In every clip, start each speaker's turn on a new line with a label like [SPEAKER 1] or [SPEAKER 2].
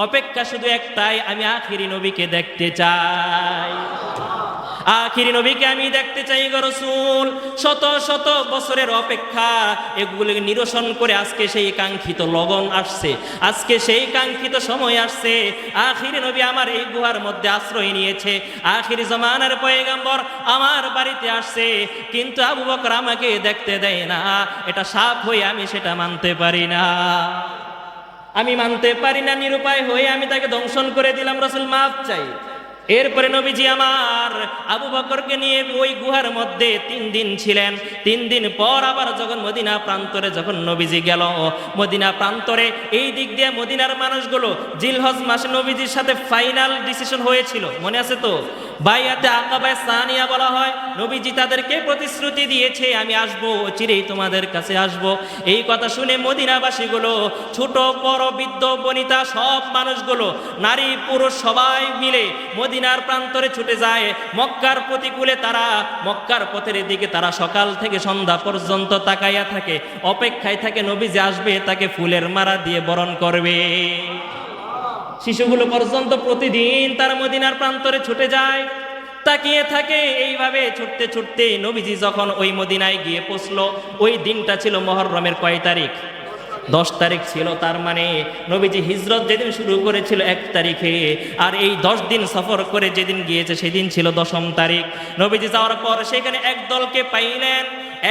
[SPEAKER 1] অপেক্ষা শুধু একটাই, আমি আখিরি নবীকে দেখতে চাই। আখিরি নবীকে আমি দেখতে চাই গো রাসূল। শত শত বছরের অপেক্ষা এগুলোকে নিরসন করে আজকে সেই কাঙ্ক্ষিত লগন আসছে, আজকে সেই কাঙ্ক্ষিত সময় আসছে। আখিরি নবী আমার এই গুহার মধ্যে আশ্রয় নিয়েছে, আখিরি জামানার পয়গম্বর আমার বাড়িতে আসছে, কিন্তু আবু বকর আমাকে দেখতে দেয় না। এটা সাপ হয়ে আমি সেটা মানতে পারি না, আমি মানতে পারি না। নিরুপায় হয়ে আমি তাকে দংশন করে দিলাম। রাসূল মাফ চাই। এরপরে নবীজি আমার আবু বকরকে নিয়ে ওই গুহার মধ্যে 3 দিন ছিলেন। 3 দিন পর আবার যখন মদিনা প্রান্তরে যখন নবীজি গেল, মদিনা প্রান্তরে এই দিক দিয়ে মদিনার মানুষগুলো জিলহজ মাসে নবীজির সাথে ফাইনাল ডিসিশন হয়েছিল, মনে আছে তো? বাইয়াতে আকাবায়ে সানিয়া বলা হয়। নবীজি তাদেরকে প্রতিশ্রুতি দিয়েছে, আমি আসবো, চিরেই তোমাদের কাছে আসবো। এই কথা শুনে মদিনাবাসীগুলো, ছোট বড় বৃদ্ধ বনিতা সব মানুষগুলো, নারী পুরুষ সবাই মিলে মদিনার প্রান্তরে ছুটে যায়। মক্কার প্রতিকূলে তারা, মক্কার পথের দিকে তারা সকাল থেকে সন্ধ্যা পর্যন্ত তাকাইয়া থাকে, অপেক্ষায় থাকে নবীজি আসবে, তাকে ফুলের মালা দিয়ে বরণ করবে। শিশুগুলো পর্যন্ত প্রতিদিন তারা মদিনার প্রান্তরে ছুটে যায়, তাকিয়ে থাকে। এইভাবে ছুটতে ছুটতে নবীজি যখন ওই মদিনায় গিয়ে পৌঁছলো, ওই দিনটা ছিল মুহররমের কয় তারিখ? 10 তারিখ ছিল। তার মানে নবীজি হিজরত যেদিন শুরু করেছিল 1 তারিখে, আর এই 10 দিন সফর করে যেদিন গিয়েছে সেদিন ছিল 10ম তারিখ। নবীজি যাওয়ার পর সেখানে এক দলকে পাইলেন,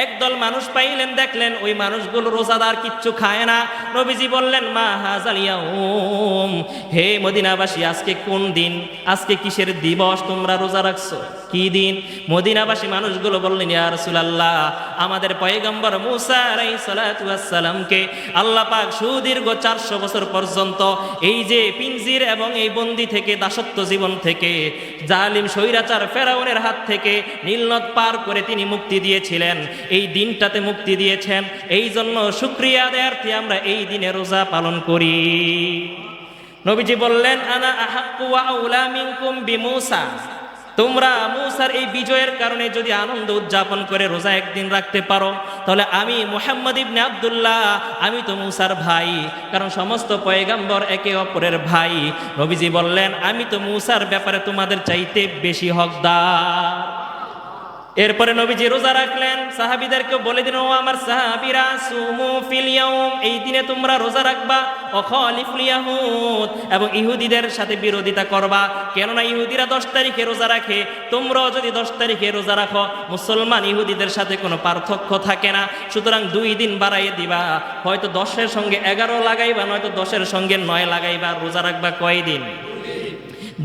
[SPEAKER 1] একদল মানুষ পাইলেন, দেখলেন ওই মানুষগুলো রোজাদার, কিচ্ছু খায় না। নবীজি বললেন, মা হাযাল ইয়াউম, হে মদিনাবাসী, আজকে কোন দিন? আজকে কিসের দিবস তোমরা রোজা রাখছো? কি দিন? মদিনাবাসী মানুষগুলো বললেন, ইয়া রাসূলুল্লাহ, আমাদের পয়গম্বর মূসা আলাইহিস সালাতু ওয়াস সালামকে আল্লাহ পাক সুদীর্ঘ 400 বছর পর্যন্ত এই যে পিঞ্জির এবং এই বন্দি থেকে, দাসত্ব জীবন থেকে, জালিম স্বৈরাচার ফেরাউনের হাত থেকে নীলনদ পার করে তিনি মুক্তি দিয়েছিলেন। এই দিনটাতে মুক্তি দিয়েছেন, এই জন্য শুকরিয়া আদায়ার্থে আমরা এই দিনে রোজা পালন করি। নবীজি বললেন, আনা আহাক্কু ওয়া আউলা মিনকুম বিমূসা, তোমরা মূসার এই বিজয়ের কারণে যদি আনন্দ উদযাপন করে রোজা একদিন রাখতে পারো, তাহলে আমি মুহাম্মদ ইবনে আব্দুল্লাহ, আমি তো মূসার ভাই, কারণ সমস্ত পয়গম্বর একে অপরের ভাই। নবীজি বললেন, আমি তো মূসার ব্যাপারে তোমাদের চাইতে বেশি হকদার। এরপরে নবীজি রোজা রাখলেন, সাহাবীদেরকে বলে দিন, ও আমার সাহাবীরা, সুমু ফিল ইয়াউম, এই দিনে তোমরা রোজা রাখবা, ওয়াখালিফুল ইয়াহুদ, এবং ইহুদিদের সাথে বিরোধিতা করবা, কেননা ইহুদিরা 10 তারিখে রোজা রাখে, তোমরাও যদি 10 তারিখে রোজা রাখো, মুসলমান ইহুদিদের সাথে কোনো পার্থক্য থাকে না, সুতরাং 2 দিন বাড়াইয়ে দিবা, হয়তো 10-এর সঙ্গে 11 লাগাইবা, নয়তো 10-এর সঙ্গে 9 লাগাইবা। রোজা রাখবা কয় দিন?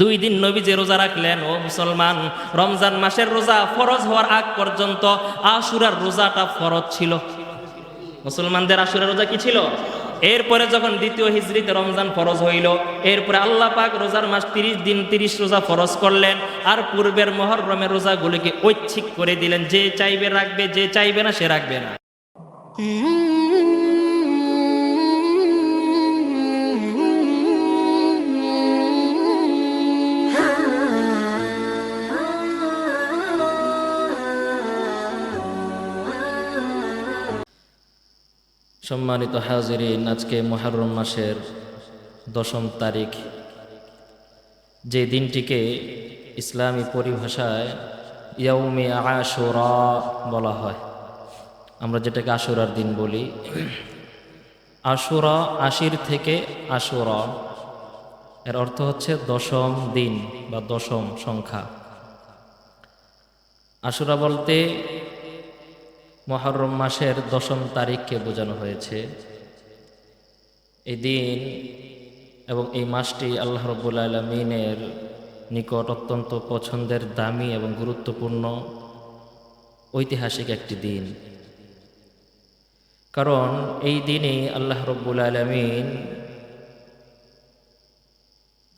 [SPEAKER 1] 2 দিন নবীজি রোজা রাখলেন। ও মুসলমান, রমজান মাসের রোজা ফরজ হওয়ার আগ পর্যন্ত আশুরার রোজাটা ফরজ ছিল। মুসলমানদের আশুরার রোজা কি ছিল? এরপরে যখন দ্বিতীয় হিজরিতে রমজান ফরজ হইল, এরপরে আল্লাহ পাক রোজার মাস 30 দিন 30 রোজা ফরজ করলেন, আর পূর্বের মুহররমের রোজাগুলিকে ঐচ্ছিক করে দিলেন, যে চাইবে রাখবে, যে চাইবে না সে রাখবে না। সম্মানিত হাজিরিন, আজকে মুহররম মাসের 10ম তারিখ, যে দিনটিকে ইসলামী পরিভাষায় ইয়াউমে আশুরা বলা হয়, আমরা যেটাকে আশুরার দিন বলি। আশুরা, আশির থেকে আশুরা, এর অর্থ হচ্ছে 10ম দিন বা 10ম সংখ্যা। আশুরা বলতে মুহররম মাসের 10ম তারিখকে বোঝানো হয়েছে। এই দিন এবং এই মাসটি আল্লাহ রাব্বুল আলামিনের নিকট অত্যন্ত পছন্দের, দামি এবং গুরুত্বপূর্ণ ঐতিহাসিক একটি দিন। কারণ এই দিনে আল্লাহ রাব্বুল আলামিন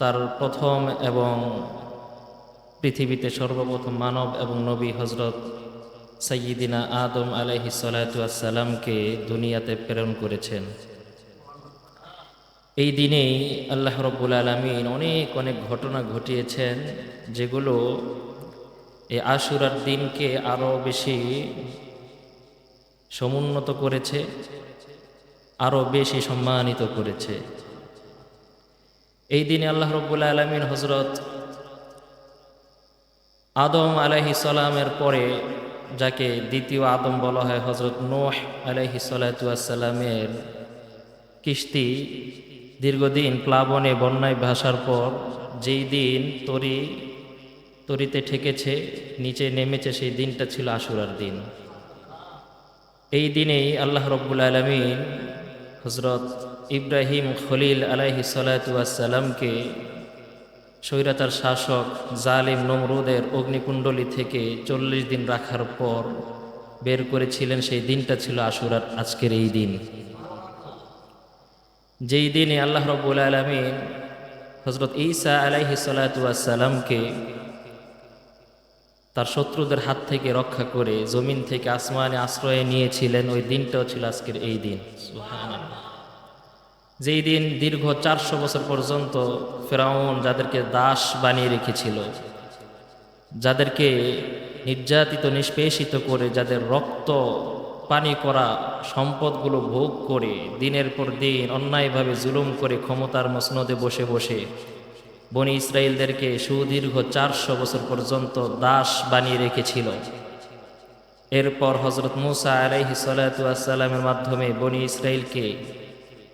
[SPEAKER 1] তার প্রথম এবং পৃথিবীতে সর্বপ্রথম মানব এবং নবী হযরত সাইয়্যিদিনা আদম আলাইহিস সালাতু ওয়াস সালামকে দুনিয়াতে প্রেরণ করেছেন। এই দিনেই আল্লাহ রাব্বুল আলামিন অনেক অনেক ঘটনা ঘটিয়েছেন, যেগুলো এই আশুরার দিনকে আরও বেশি সমুন্নত করেছে, আরও বেশি সম্মানিত করেছে। এই দিনে আল্লাহ রাব্বুল আলামিন হযরত আদম আলাইহিস সালামের পরে, যাকে দ্বিতীয় আদম বলা হয়, হযরত নূহ আলাইহিস সালাতু ওয়াস সালামের কিস্তি দীর্ঘদিন প্লাবনে বন্যায় ভাসার পর যেই দিন তরিতে ঠেকেছে, নিচে নেমেছে, সেই দিনটা ছিল আশুরার দিন। এই দিনেই আল্লাহ রাব্বুল আলামিন হযরত ইব্রাহিম খলিল আলাইহিস সালাতু ওয়াস সালামকে স্বৈরাচার শাসক জালিম নমরুদের অগ্নিকুণ্ডলী থেকে 40 দিন রাখার পর বের করেছিলেন। সেই দিনটা ছিল আশুরার আজকের এই দিন, যেই দিনে আল্লাহ রাব্বুল আলামিন হযরত ঈসা আলাইহিস সালাতু ওয়াস সালামকে তার শত্রুদের হাত থেকে রক্ষা করে জমিন থেকে আসমানে আশ্রয়ে নিয়েছিলেন। ওই দিনটাও ছিল আজকের এই দিন। সুবহানাল্লাহ। যেই দিন দীর্ঘ 400 বছর পর্যন্ত ফেরাউন যাদেরকে দাস বানিয়ে রেখেছিল, যাদেরকে নির্যাতিত নিষ্পেষিত করে, যাদের রক্ত পানি করা সম্পদগুলো ভোগ করে দিনের পর দিন অন্যায়ভাবে জুলুম করে ক্ষমতার মসনদে বসে বসে বনি ইসরায়েলদেরকে সুদীর্ঘ 400 বছর পর্যন্ত দাস বানিয়ে রেখেছিল। এরপর হযরত মূসা আলাইহিস সালাতু ওয়াস সালামের মাধ্যমে বনি ইসরায়েলকে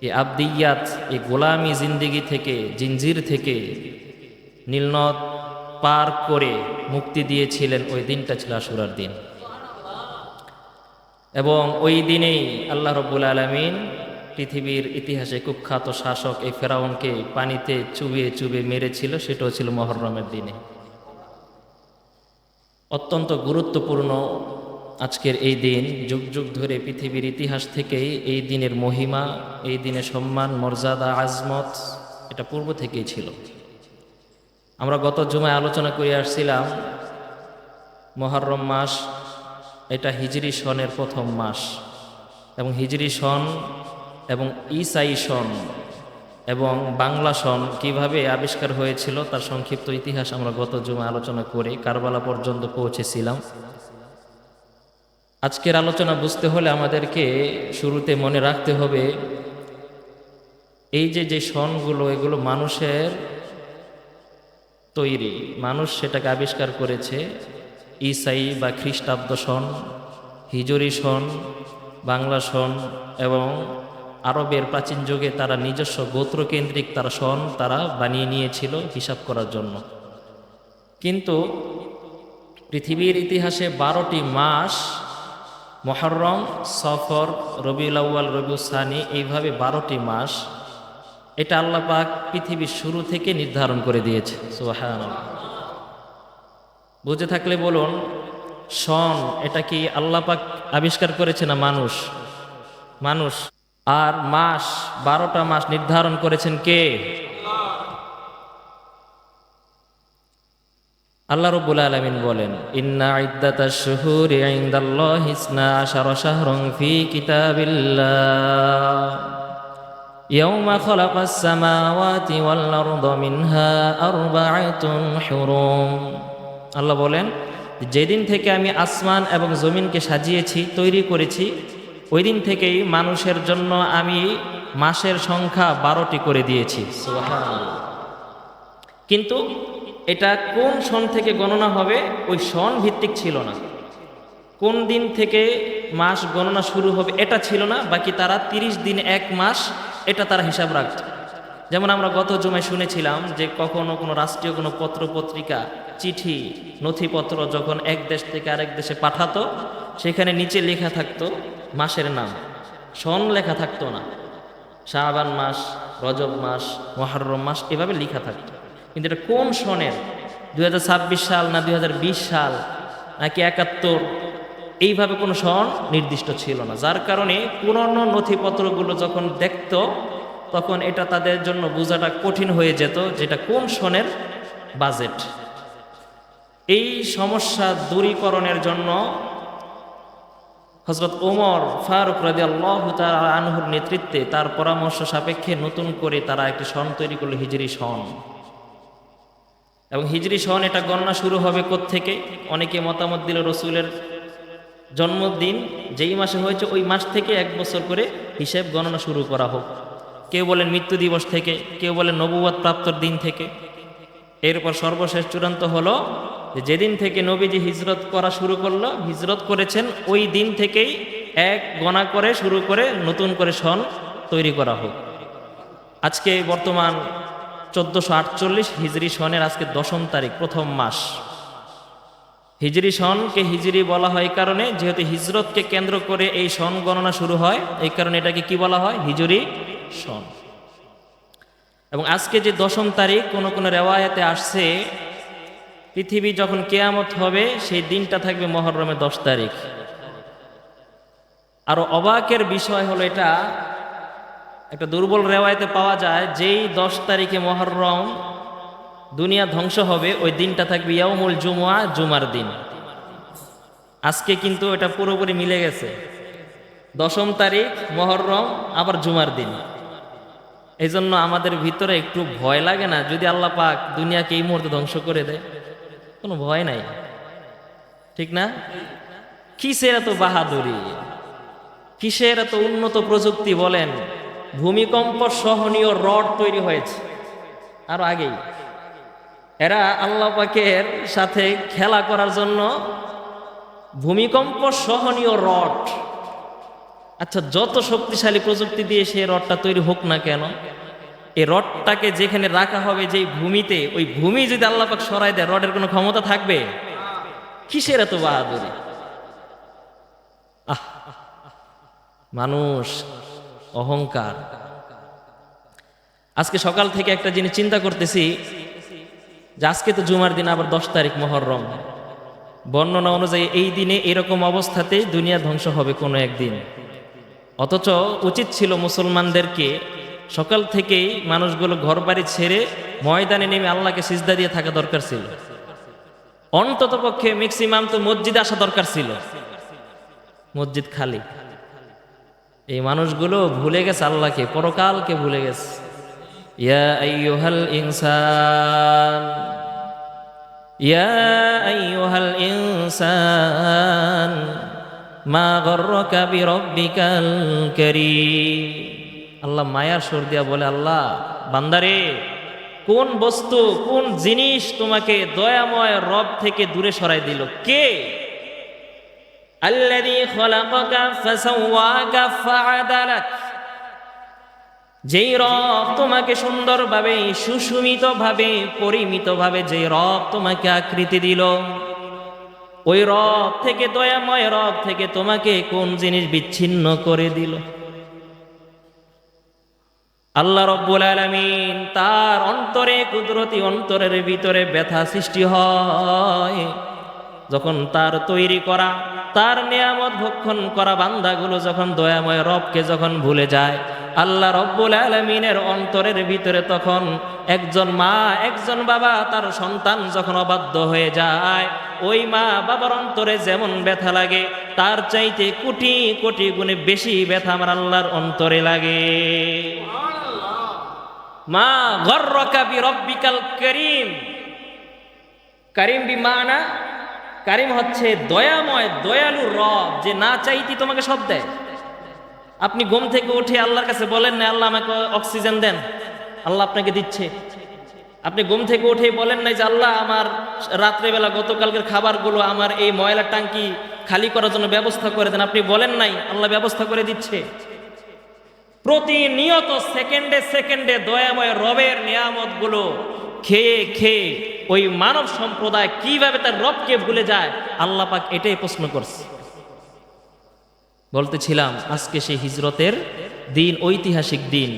[SPEAKER 1] এই আবদিয়াত, এই গোলামি জিন্দেগি থেকে, জিনজির থেকে নীলনদ পার করে মুক্তি দিয়েছিলেন। ওই দিনটা ছিল আশুরার দিন। এবং ওই দিনেই আল্লাহ রাব্বুল আলামিন পৃথিবীর ইতিহাসে কুখ্যাত শাসক এই ফেরাউনকে পানিতে চুবিয়ে চুবিয়ে মেরেছিল। সেটাও ছিল মুহররমের দিনে। অত্যন্ত গুরুত্বপূর্ণ আজকের এই দিন। যুগ যুগ ধরে পৃথিবীর ইতিহাস থেকেই এই দিনের মহিমা, এই দিনের সম্মান, মর্যাদা, আজমত এটা পূর্ব থেকেই ছিল। আমরা গত জুমায় আলোচনা করে আসছিলাম, মুহররম মাস এটা হিজরি সনের প্রথম মাস, এবং হিজরি সন এবং ঈসাই সন এবং বাংলা সন কিভাবে আবিষ্কার হয়েছিল তার সংক্ষিপ্ত ইতিহাস আমরা গত জুমায় আলোচনা করে কারবালা পর্যন্ত পৌঁছেছিলাম। আজকের আলোচনা বুঝতে হলে আমাদেরকে শুরুতে মনে রাখতে হবে, এই যে সনগুলো, এগুলো মানুষের তৈরি, মানুষ সেটাকে আবিষ্কার করেছে। ঈসাই বা খ্রিস্টাব্দ সন, হিজরি সন, বাংলা সন এবং আরবের প্রাচীন যুগে তারা নিজস্ব গোত্রকেন্দ্রিক তারা সন তারা বানিয়ে নিয়েছিল হিসাব করার জন্য। কিন্তু পৃথিবীর ইতিহাসে 12টি মাস, মুহররম, সফর, রবিউল আউয়াল, রবিউল সানি, এইভাবে 12টি মাস এটা আল্লাহ পাক পৃথিবীর শুরু থেকে নির্ধারণ করে দিয়েছে। সুবহানাল্লাহ। বুঝে থাকলে বলুন, সন এটা কি আল্লাহ পাক আবিষ্কার করেছে না মানুষ? মানুষ। আর মাস, 12টা মাস নির্ধারণ করেছেন কে? আল্লাহ রাব্বুল আলামিন বলেন, ইন্না ইদ্দাতাশ শুহুরি ইনদাল্লাহি 12 শাহরান ফি কিতাবিল্লাহ ইয়াওমা খালাকাস সামাওয়াতি ওয়াল আরদা মিনহা আরবা'তুন হুরুম। আল্লাহ বলেন, যেদিন থেকে আমি আসমান এবং জমিনকে সাজিয়েছি, তৈরি করেছি, ওই দিন থেকেই মানুষের জন্য আমি মাসের সংখ্যা 12টি করে দিয়েছি। সুবহানাল্লাহ। কিন্তু এটা কোন সন থেকে গণনা হবে ওই সন ভিত্তিক ছিল না। কোন দিন থেকে মাস গণনা শুরু হবে এটা ছিল না। বাকি তারা 30 দিন 1 মাস এটা তারা হিসাব রাখত। যেমন আমরা গত জুমায় শুনেছিলাম যে কখনো কোনো রাষ্ট্রীয় কোনো পত্র পত্রিকা, চিঠি, নথিপত্র যখন এক দেশ থেকে আরেক দেশে পাঠাতো, সেখানে নিচে লেখা থাকতো মাসের নাম, সন লেখা থাকতো না। শাবান মাস, রজব মাস, মুহররম মাস এভাবে লেখা থাকতো। কিন্তু এটা কোন সনের, 2026 সাল না 2020 সাল নাকি 71, এইভাবে কোনো সন নির্দিষ্ট ছিল না। যার কারণে পুরনো নথিপত্রগুলো যখন দেখত তখন এটা তাদের জন্য বোঝাটা কঠিন হয়ে যেত যেটা কোন সনের বাজেট। এই সমস্যা দূরীকরণের জন্য হযরত ওমর ফারুক রাদিয়াল্লাহু তাআলা আনহুর নেতৃত্বে তার পরামর্শ সাপেক্ষে নতুন করে তারা একটি সন তৈরি করলো, হিজরি সন। এবং হিজরি সন এটা গণনা শুরু হবে কোত্থেকে? অনেকে মতামত দিল রসুলের জন্মদিন যেই মাসে হয়েছে ওই মাস থেকে 1 বছর করে হিসেব গণনা শুরু করা হোক। কেউ বলেন মৃত্যু দিবস থেকে, কেউ বলেন নবুয়ত প্রাপ্তর দিন থেকে। এরপর সর্বশেষ চূড়ান্ত হলো যে যেদিন থেকে নবীজি হিজরত করা শুরু করলো, হিজরত করেছেন ওই দিন থেকেই এক গণা করে শুরু করে নতুন করে সন তৈরি করা হোক। আজকে বর্তমান 1448 হিজরি সনের আজকে 10ম তারিখ, প্রথম মাস। হিজরি সনকে হিজরি বলা হয় এই কারণে, যেহেতু হিজরতকে কেন্দ্র করে এই সন গণনা শুরু হয়, এই কারণে এটাকে কি বলা হয়? হিজরি সন। এবং আজকে যে 10ম তারিখ, কোনো কোনো রেওয়ায়াতে আসছে পৃথিবী যখন কেয়ামত হবে সেই দিনটা থাকবে মহররমের 10 তারিখ। আরো অবাকের বিষয় হলো, এটা একটা দুর্বল রেওয়ায়াতে পাওয়া যায়, যেই 10 তারিখে মহররম দুনিয়া ধ্বংস হবে ওই দিনটা থাকবে ইয়াউমুল জুমআ, জুমার দিন। আজকে কিন্তু এটা পুরোপুরি মিলে গেছে, 10ম তারিখ মহররম আবার জুমার দিন। এই জন্য আমাদের ভিতরে একটু ভয় লাগে না যদি আল্লাহ পাক দুনিয়াকে এই মুহূর্তে ধ্বংস করে দেয়? কোনো ভয় নাই, ঠিক না? কিসের এত বাহাদুরি, কিসের এত উন্নত প্রযুক্তি বলেন? ভূমিকম্প সহনীয় রড তৈরি হয়েছে আরো আগেই। এরা আল্লাহ পাকের সাথে খেলা করার জন্য ভূমিকম্প সহনীয় রড। আচ্ছা, যত শক্তিশালী প্রযুক্তি দিয়ে সেই রডটা তৈরি হোক না কেন, এই রডটাকে যেখানে রাখা হবে যেই ভূমিতে, ওই ভূমি যদি আল্লাহ পাক সরাই দেয়, রডের কোনো ক্ষমতা থাকবে? কিসের এত বাহাদুরি! মানুষ, অহংকার। আজকে সকাল থেকে একটা জিনিস চিন্তা করতেছি যে আজকে তো জুমার দিন, আবার 10 তারিখ মহররম। বর্ণনা অনুযায়ী এই দিনে এরকম অবস্থাতেই দুনিয়া ধ্বংস হবে কোনো একদিন। অথচ উচিত ছিল মুসলমানদেরকে সকাল থেকেই মানুষগুলো ঘর বাড়ি ছেড়ে ময়দানে নেমে আল্লাহকে সিজদা দিয়ে থাকা দরকার ছিল। অন্তত পক্ষে ম্যাক্সিমাম তো মসজিদে আসা দরকার ছিল, মসজিদ খালি। এই মানুষগুলো ভুলে গেছে আল্লাহকে, পরকালকে ভুলে গেছে। ইয়া আইয়ুহাল ইনসান, ইয়া আইয়ুহাল ইনসান মা গররাকা বিরব্বিকাল কারীম। আল্লাহ মায়ার সুর দিয়া বলে, আল্লাহ বান্দারে, কোন বস্তু, কোন জিনিস তোমাকে দয়াময় রব থেকে দূরে সরাই দিল? কে? আল্লাযী খলাকাকা ফাসাওয়াকা ফাআদালাক। যেই রব তোমাকে সুন্দরভাবে, সুষমিতভাবে, পরিমিতভাবে যে রব তোমাকে আকৃতি দিল, ওই রব থেকে, দয়াময় রব থেকে তোমাকে কোন জিনিস বিচ্ছিন্ন করে দিল? আল্লাহ রব্বুল আলামিন তার অন্তরে, কুদরতি অন্তরের ভিতরে ব্যথা সৃষ্টি হয় যখন তার তৈরি করা, তার নিয়ামত ভক্ষণ করা বান্দাগুলো যখন দয়াময় রবকে যখন ভুলে যায়। আল্লাহ রব্বুল আলামিনের অন্তরের ভিতরে তখন একজন মা, একজন বাবা, তার সন্তান যখন অবাধ্য হয়ে যায়, ওই মা বাবার অন্তরে যেমন ব্যথা লাগে, তার চাইতে কোটি কোটি গুণে বেশি ব্যথা আমার আল্লাহর অন্তরে লাগে। মা গররাকা বিরব্বিকাল কারীম। কারীম বিমানা, কারীম হচ্ছে দয়াময়, দয়ালু রব, যে না চাইতে তোমাকে সব দেয়। আপনি ঘুম থেকে উঠে আল্লাহর কাছে বলেন না, আল্লাহ আমাকে অক্সিজেন দেন, আল্লাহ আপনাকে দিচ্ছে। আপনি ঘুম থেকে উঠেই বলেন নাই যে আল্লাহ আমার রাত্রেবেলা গতকালকের খাবারগুলো, আমার এই ময়লা টাঙ্কি খালি করার জন্য ব্যবস্থা করে দেন। আপনি বলেন নাই, আল্লাহ ব্যবস্থা করে দিচ্ছে। প্রতিনিয়ত সেকেন্ডে সেকেন্ডে দয়াময় রবের নিয়ামতগুলো খেয়ে খেয়ে ওই মানব সম্প্রদায় কিভাবে তার রবকে ভুলে যায়, আল্লাহ পাক এটাই প্রশ্ন করছে। বলতেছিলাম আজকে সেই হিজরতের দিন, ঐতিহাসিক দিন।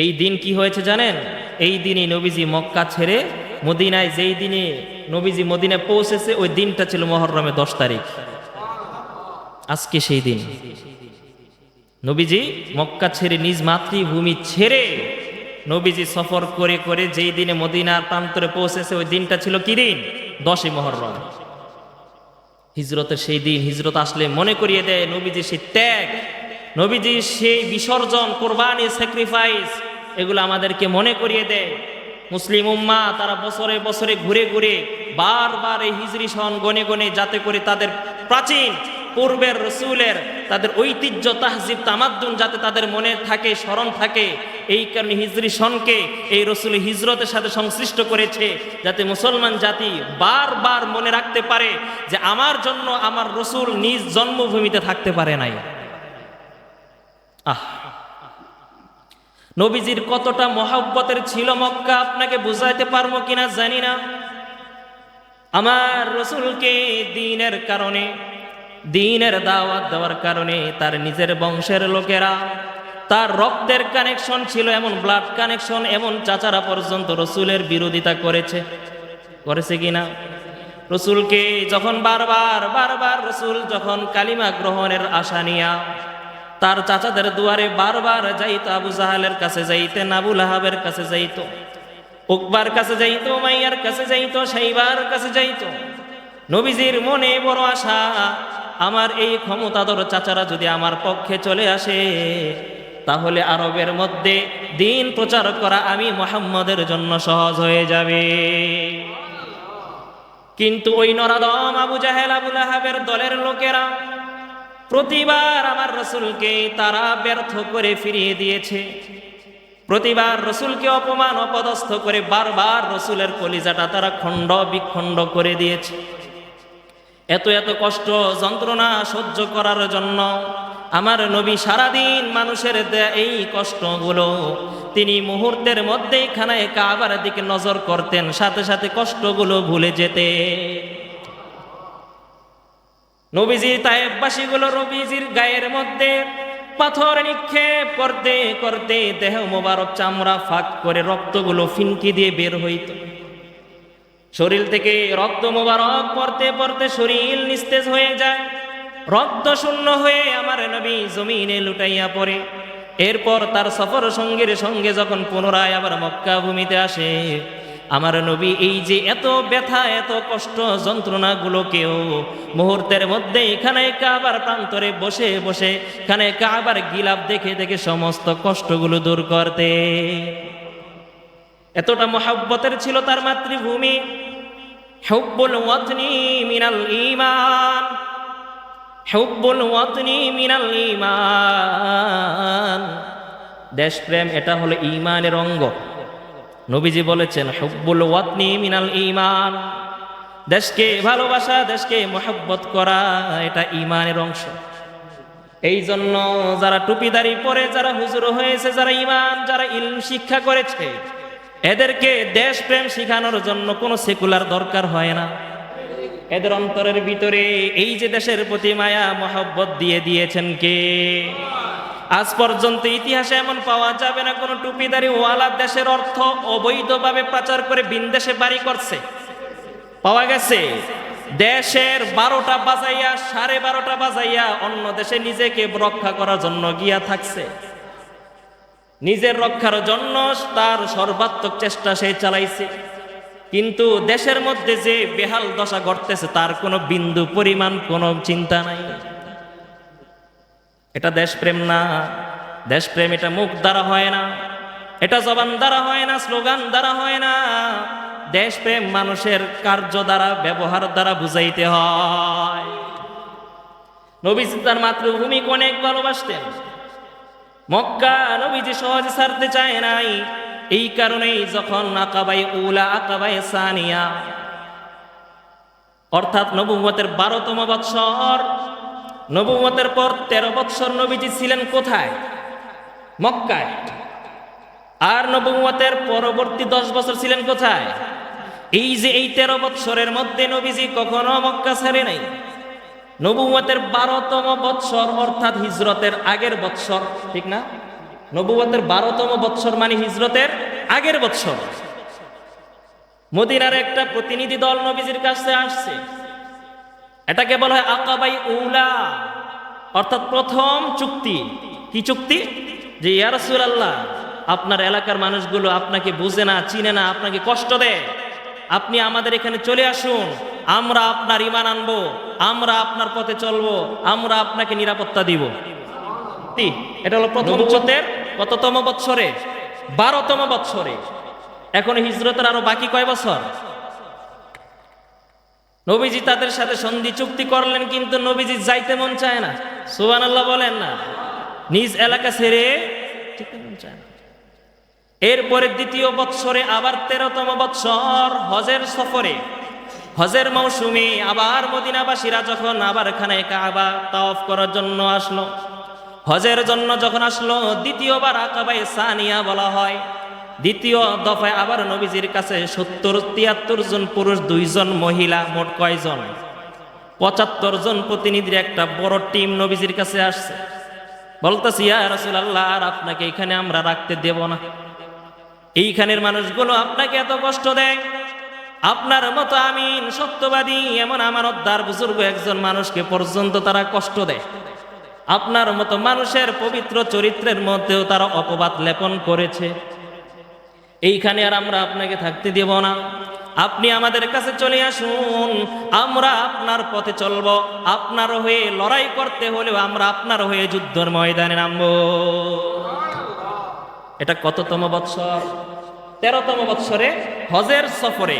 [SPEAKER 1] এই দিন কি হয়েছে জানেন? এই দিনই নবীজি মক্কা ছেড়ে মদিনায়, যেই দিনে নবীজি মদিনায় পৌঁছেছে, ওই দিনটা ছিল মহররমের 10 তারিখ। আজকে সেই দিন নবীজি মক্কা ছেড়ে, নিজ মাতৃভূমি ছেড়ে নবীজি সফর করে করে যেই দিনে মদিনার প্রান্তরে পৌঁছেছে, ওই দিনটা ছিল কি দিন? 10ই মহররম, হিজরতের সেই দিন। হিজরত আসলে মনে করিয়ে দেয় নবীজি সেই ত্যাগ, নবীজি সেই বিসর্জন, কোরবানি, স্যাক্রিফাইস, এগুলো আমাদেরকে মনে করিয়ে দেয়। মুসলিম উম্মাহ তারা বছরে বছরে ঘুরে ঘুরে বারবার এই হিজরি সন গনে গনে, যাতে করে তাদের প্রাচীন পূর্বের রসুলের তাদের ঐতিহ্য তাহজিব তামাদ্দুন যাতে তাদের মনে থাকে, স্মরণ থাকে, এই কারণে হিজরি সনকে এই রসুল হিজরতের সাথে সংশ্লিষ্ট করেছে, যাতে মুসলমান জাতি বারবার মনে রাখতে পারে যে আমার জন্য আমার রসুল নিজ জন্মভূমিতে থাকতে পারে নাই। নবীজির কতটা মহব্বতের ছিল মক্কা আপনাকে বুঝাইতে পারবো কিনা জানি না। আমার রসুলকে দ্বীনের কারণে, দ্বীনের দাওয়াত দেওয়ার কারণে তার নিজের বংশের লোকেরা, তার রক্তের কানেকশন ছিল, এমন ব্লাড কানেকশন, এমন চাচারা পর্যন্ত রসুলের বিরোধিতা করেছে কিনা। রসুলকে যখন বারবার রসুল যখন কালিমা গ্রহণের আশা নিয়া তার চাচাদের দুয়ারে বারবার যাইতো, আবু জাহালের কাছে যাইতেন, আবু লাহাবের কাছে যাইতো, উকবার কাছে যাইতো, উমাইয়ার কাছে যাইতো, সাইবার কাছে যাইতো। নবীজির মনে বড় আশা, আমার এই ক্ষমতাধর চাচারা যদি আমার পক্ষে চলে আসে তাহলে আরবের মধ্যে দ্বীন প্রচার করা আমি মুহাম্মদের জন্য সহজ হয়ে যাবে। কিন্তু ওই নরাদম আবু জাহেল, আবু লাহাবের দলের লোকেরা প্রতিবার আমার রসুলকে তারা ব্যর্থ করে ফিরিয়ে দিয়েছে। প্রতিবার রসুলকে অপমান অপদস্থ করে বারবার রসুলের কলিজাটা তারা খণ্ড বিখণ্ড করে দিয়েছে। এত কষ্ট যন্ত্রণা সহ্য করার জন্য আমার নবী সারাদিন মানুষের দেয়া এই কষ্টগুলো তিনি মুহূর্তের মধ্যেই খানায় কাবার দিকে নজর করতেন, সাথে সাথে কষ্টগুলো ভুলে যেতে। নবীজি তায়েফবাসীগুলো নবীজির গায়ের মধ্যে পাথর নিক্ষেপ করতে করতে দেহ মোবারক চামড়া ফাঁক করে রক্তগুলো ফিনকি দিয়ে বের হইত। শরীর থেকে রক্ত মোবারক পড়তে পড়তে শরীর নিস্তেজ হয়ে যায়, রক্ত শূন্য হয়ে আমার নবী জমিনে লুটাইয়া পড়ে। এরপর তার সফর সঙ্গীর সঙ্গে যখন পুনরায় আবার মক্কা ভূমিতে আসে, আমার নবী এই যে এত ব্যথা এত কষ্ট যন্ত্রণাগুলোকেও মুহূর্তের মধ্যে এখানে কাবার প্রান্তরে বসে বসে এখানে কাবার গিলাফ দেখে দেখে সমস্ত কষ্টগুলো দূর করতে। এতটা মহব্বতের ছিল তার মাতৃভূমি। হুব্বুল ওয়াতনি মিনাল ঈমান, হুব্বুল ওয়াতনি মিনাল ঈমান। দেশপ্রেম এটা হলো ঈমানের অঙ্গ। নবীজি বলেছেন হুব্বুল ওয়াতনি মিনাল ঈমান, দেশকে ভালোবাসা, দেশকে মহব্বত করা এটা ঈমানের অংশ। এই জন্য যারা টুপিদারি পরে, যারা হুজুর হয়েছে, যারা ঈমান, যারা ইলম শিক্ষা করেছে, এদেরকে দেশপ্রেম শিখানোর জন্য কোনো সেকুলার দরকার হয় না। এদের অন্তরের ভিতরে এই যে দেশের প্রতি মায়া মহব্বত দিয়ে দিয়েছেন কে? আজ পর্যন্ত ইতিহাসে এমন পাওয়া যাবে না কোন টুপিদারি ওয়ালা দেশের অর্থ অবৈধভাবে পাচার করে বিনদেশে বাড়ি করছে। পাওয়া গেছে দেশের 12টা বাজাইয়া 12.5টা বাজাইয়া অন্য দেশে নিজেকে রক্ষা করার জন্য গিয়া থাকছে। নিজের রক্ষার জন্য তার সর্বাত্মক চেষ্টা সে চালাইছে, কিন্তু দেশের মধ্যে যে বেহাল দশা ঘটতেছে তার কোনো বিন্দু পরিমাণ কোনো চিন্তা নাই। এটা দেশপ্রেম না। দেশপ্রেম এটা মুখ দ্বারা হয় না, এটা জবান দ্বারা হয় না, স্লোগান দ্বারা হয় না। দেশপ্রেম মানুষের কার্য দ্বারা, ব্যবহার দ্বারা বুঝাইতে হয়। নবীজি তার মাতৃভূমিকে অনেক ভালোবাসতেন। মক্কা নবীজি সহজে ছাড়তে চায় নাই। এই কারণেই যখন আকাবায়ে উলা, আকাবায়ে সানিয়া অর্থাৎ নবুয়তের 12তম বৎসর, নবুয়তের পর 13 বৎসর নবীজি ছিলেন কোথায়? মক্কায়। আর নবুয়তের পরবর্তী 10 বছর ছিলেন কোথায়? এই যে এই 13 বৎসরের মধ্যে নবীজি কখনো মক্কা ছাড়ে নাই। নবুয়তের 12তম বৎসর অর্থাৎ হিজরতের আগের বৎসর, ঠিক না? নবুয়তের 12তম বৎসর মানে হিজরতের আগের বৎসর। মদিনার একটা প্রতিনিধি দল নবীজির কাছে আসছে। এটাকে বলা হয় আকাবায়ে উলা, অর্থাৎ প্রথম চুক্তি। কি চুক্তি? যে ইয়া রাসূলুল্লাহ, আপনার এলাকার মানুষগুলো আপনাকে বুঝে না, চিনে না, আপনাকে কষ্ট দেয়, আপনি আমাদের এখানে চলে আসুন, আমরা আপনার ঈমান আনবো, আমরা আপনার পথে চলবো, আমরা আপনাকে নিরাপত্তা দিব। এটা হলো প্রথম নবুয়তের কততম বৎসরে? 12তম বৎসরে। এখন হিজরতের আরো বাকি কয় বছর? নবীজি তাদের সাথে সন্ধি চুক্তি করলেন, কিন্তু নবীজি যাইতে মন চায় না। সুবহানাল্লাহ বলেন না। নিজ এলাকা ছেড়ে যেতে মন চায় না। এরপরে দ্বিতীয় বৎসরে আবার 13তম বৎসর হজের সফরে, হজের মৌসুমে আবার মদিনাবাসীরা যখন আবার খানায় কাবা তাওয়াফ করার জন্য আসলো, হজের জন্য যখন আসলো, দ্বিতীয়বার আকাবায়ে সানিয়া বলা হয়। দ্বিতীয় দফায় আবার নবীজির কাছে 73 জন পুরুষ, 2 জন মহিলা, মোট কয়জন? 75 জন প্রতিনিধির একটা বড় টিম নবীজির কাছে আসছে। বলতেছি, ইয়া রাসূলুল্লাহ, আর আপনাকে এখানে আমরা রাখতে দেব না। এইখানের মানুষগুলো আপনাকে এত কষ্ট দেয়। আপনার মতো আমিন সত্যবাদী এমন আমানতদার বুজুর্গ একজন মানুষকে পর্যন্ত তারা কষ্ট দেয়। আপনার মতো মানুষের পবিত্র চরিত্রের মধ্যেও তারা অপবাদ লেপন করেছে। এইখানে আর আমরা আপনাকে থাকতে দেব না। আপনি আমাদের কাছে চলে আসুন, আমরা আপনার পথে চলব। আপনার হয়ে লড়াই করতে হলেও আমরা আপনার হয়ে যুদ্ধের ময়দানে নামব। এটা কততম বৎসর? 13তম বৎসরে হজের সফরে।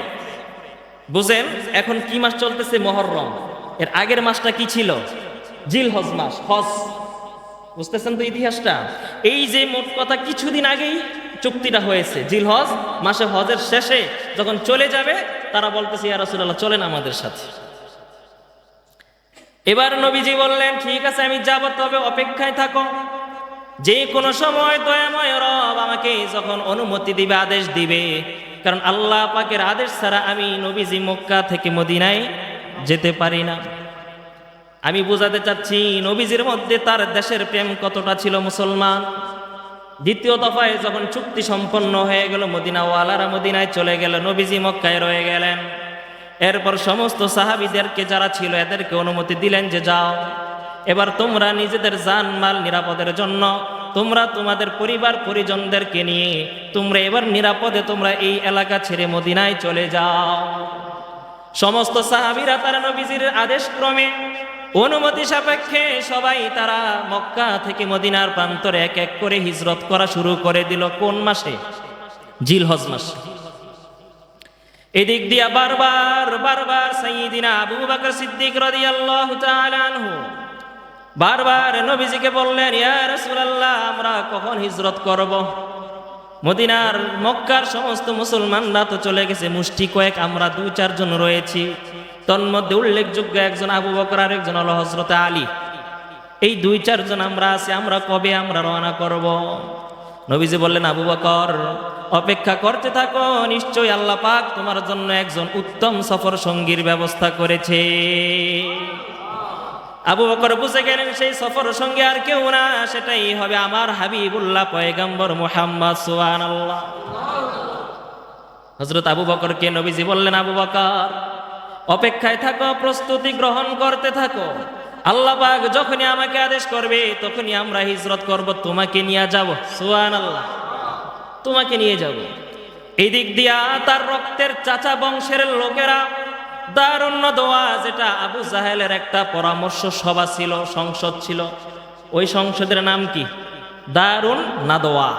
[SPEAKER 1] বুঝেন এখন কি মাস চলতেছে? মুহররম। এর আগের মাসটা কি ছিল? জিলহজ মাস, হজ। বুঝতেছেন তো ইতিহাসটা? এই যে মোট কথা কিছুদিন আগেই চুক্তিটা হয়েছে, জিলহজ মাসে হজের শেষে যখন চলে যাবে, তারা বলতেছে, ইয়া রাসূলুল্লাহ চলেন আমাদের সাথে। এবার নবীজি বললেন, ঠিক আছে আমি যাব, তবে অপেক্ষায় থাকো। যে কোনো সময় দয়াময় রব আমাকে যখন অনুমতি দিবে, আদেশ দিবে, কারণ আল্লাহ পাকের আদেশ ছাড়া আমি নবীজি মক্কা থেকে মদিনায় যেতে পারি না। আমি বোঝাতে চাচ্ছি নবীজির মধ্যে তার দেশের প্রেম কতটা ছিল মুসলমান। দ্বিতীয় দফায় যখন চুক্তি সম্পন্ন হয়ে গেল, মদিনাওয়ালারা মদিনায় চলে গেল, নবীজি মক্কায় রয়ে গেলেন। এরপর সমস্ত সাহাবীদেরকে যারা ছিল এদেরকে অনুমতি দিলেন যে যাও, এবার তোমরা নিজেদের জানমাল নিরাপদের জন্য তোমরা তোমাদের পরিবার পরিজনদেরকে নিয়ে তোমরা এবার নিরাপদে তোমরা এই এলাকা ছেড়ে মদিনায় চলে যাও। সমস্ত সাহাবীরা তারা নবীজির আদেশ ক্রমে অনুমতি সাপেক্ষে সবাই তারা মক্কা থেকে মদিনার প্রান্তরে এক এক করে হিজরত করা শুরু করে দিল। কোন মাসে? জিলহজ মাসে। এদিক দিয়া বারবার সাইয়্যিদিনা আবু বকর সিদ্দিক রাদিয়াল্লাহু তাআলা আনহু বারবার নবীজিকে বললেন, ইয়া রাসূলুল্লাহ আমরা কখন হিজরত করব? মদিনার মক্কার সমস্ত মুসলমানরা তো চলে গেছে, মুষ্টি কয়েক আমরা 2-4 জন রয়েছি। তন্মধ্যে উল্লেখযোগ্য একজন আবু বকর আর একজন হলো হযরত আলী। এই 2-4 জন আমরা আছি, আমরা কবে আমরা রওনা করব? নবীজি বললেন, আবু বকর অপেক্ষা করতে থাকো, নিশ্চয়ই আল্লাহ পাক তোমার জন্য একজন উত্তম সফর সঙ্গীর ব্যবস্থা করেছে। আবু বকর বুঝে গেলেন সেই সফর সঙ্গী আর কেউ না, সেটাই হবে আমার হাবিবুল্লাহ পয়গম্বর মুহাম্মদ সুবহানাল্লাহ। হযরত আবু বকরকে নবীজি বললেন, আবু বকর অপেক্ষায় থাকো, প্রস্তুতি গ্রহণ করতে থাকো। আল্লাহ পাক যখনই আমাকে আদেশ করবে তখনই আমরা হিজরত করব, তোমাকে নিয়ে যাব। সুবহানাল্লাহ, তোমাকে নিয়ে যাব। এই দিক দিয়া তার রক্তের চাচা বংশের লোকেরা দারুন নাদওয়া, যেটা আবু জাহেলের একটা পরামর্শ সভা ছিল, সংসদ ছিল, ওই সংসদের নাম কি? দারুন নাদওয়া।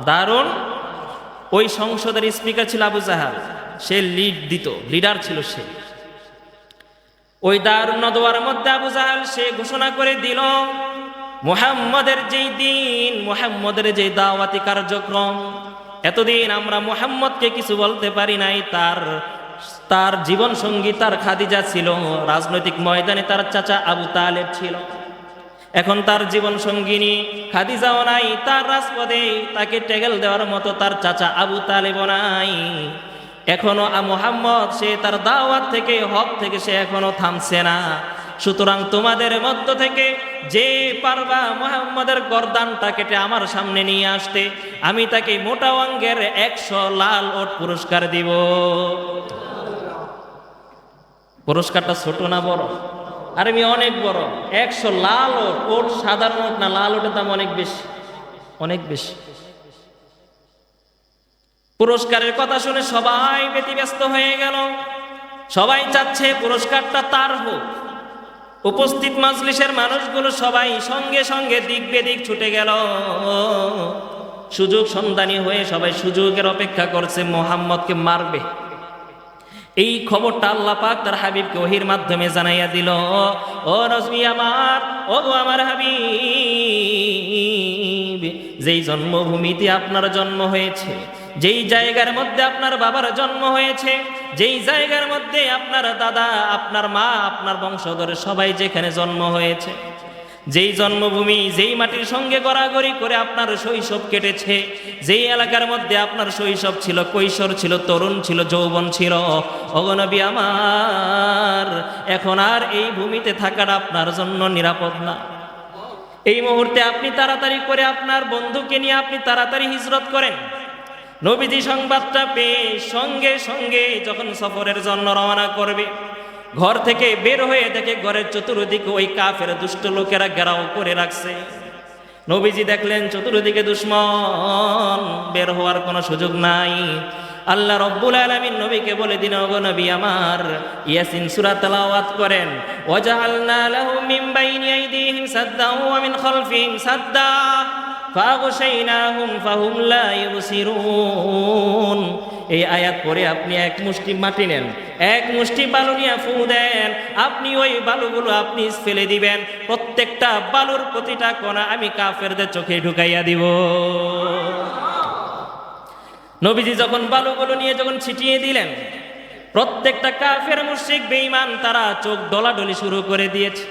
[SPEAKER 1] দারুন, ওই সংসদের স্পিকার ছিল আবু জাহেল, সে লিডার ছিল সে। ওই দারুন নাদওয়ার মধ্যে আবু জাহেল সে ঘোষণা করে দিল, মুহাম্মদের যেই দিন, মুহাম্মদের যে দাওয়াতি কার্যক্রম, এতদিন আমরা মুহাম্মদকে কিছু বলতে পারি নাই। তার জীবন সঙ্গী তার খাদিজা ছিল, রাজনৈতিক ময়দানে তার চাচা আবু তালেব ছিল। এখন তার জীবন সঙ্গিনী খাদিজাও নাই, তার রাজপদে তাকে টেগেল দেওয়ার মতো তার চাচা আবু তালেবও নাই। এখনো মুহাম্মদ সে তার দাওয়াত থেকে, হক থেকে সে এখনো থামছে না। সুতরাং তোমাদের মধ্য থেকে যে পারবা মুহাম্মদের গর্দানটা কেটে আমার সামনে নিয়ে আসতে, আমি তাকে মোটা অঙ্গের 100 লাল ওট পুরস্কার দিব। পুরস্কারটা ছোট না বড়? আর আমি অনেক বড়। 100 লাল ওট, সাধারণ ওট না, লাল ওটের দাম অনেক বেশি, অনেক বেশি। পুরস্কারের কথা শুনে সবাই ব্যতিব্যস্ত হয়ে গেল, সবাই চাচ্ছে পুরস্কারটা তার হোক। উপস্থিত মাজলিসের মানুষগুলো সবাই সঙ্গে সঙ্গে দিক বেদিক ছুটে গেল, সুযোগ সন্ধানী হয়ে সবাই সুযোগের অপেক্ষা করছে, মুহাম্মদকে মারবে। এই খবরটা আল্লাহ পাক তার হাবিবকে ওহির মাধ্যমে জানাইয়া দিল, ও নবী আমার, ও গো আমার হাবিব, যেই জন্মভূমিতে আপনার জন্ম হয়েছে, যেই জায়গার মধ্যে আপনার বাবার জন্ম হয়েছে, যেই জায়গার মধ্যে আপনার দাদা, আপনার মা, আপনার বংশধর সবাই যেখানে জন্ম হয়েছে, যেই জন্মভূমি, যেই মাটির সঙ্গে গড়াগড়ি করে আপনার শৈশব কেটেছে, যেই এলাকার মধ্যে আপনার শৈশব ছিল, কৈশোর ছিল, তরুণ ছিল, যৌবন ছিল, ওগো নবী আমার, এখন আর এই ভূমিতে থাকাটা আপনার জন্য নিরাপদ না। এই মুহূর্তে আপনি তাড়াতাড়ি করে আপনার বন্ধুকে নিয়ে আপনি তাড়াতাড়ি হিজরত করেন। নবীজি সংবাদটা পেয়ে সঙ্গে সঙ্গে যখন সফরের জন্য রওনা করবে, ঘর থেকে বের হয়ে দেখে ঘরের চতুর্দিকে ওই কাফের দুষ্ট লোকেরা ঘেরাও করে রাখছে। নবীজি দেখলেন চতুর্দিকে দুশমন, বের হওয়ার কোনো সুযোগ নাই। আল্লাহ রব্বুল আলামিন নবীকে বলে দিন, ওগো নবী আমার, ইয়াসিন সূরা তেলাওয়াত করেন, ওয়াজআলনা লাহুম মিন বাইনি আইদিহিম সাদ্দাও ওয়া মিন খালফিহিম সাদ্দা ফাগশাইনাহুম ফাহুম লা ইউবসিরুন। এই আয়াত পড়ে আপনি এক মুষ্টি মাটি নেন, এক মুষ্টি বালু নিয়ে ফু দেন, আপনি ওই বালুগুলো আপনি ফেলে দিবেন, প্রত্যেকটা বালুর প্রতিটা কণা আমি কাফেরদের চোখে ঢুকাইয়া দিব। নবীজি যখন বালুগুলো নিয়ে যখন ছিটিয়ে দিলেন, প্রত্যেকটা কাফের মুশরিক বেঈমান তারা চোখ ডলাডলি শুরু করে দিয়েছে।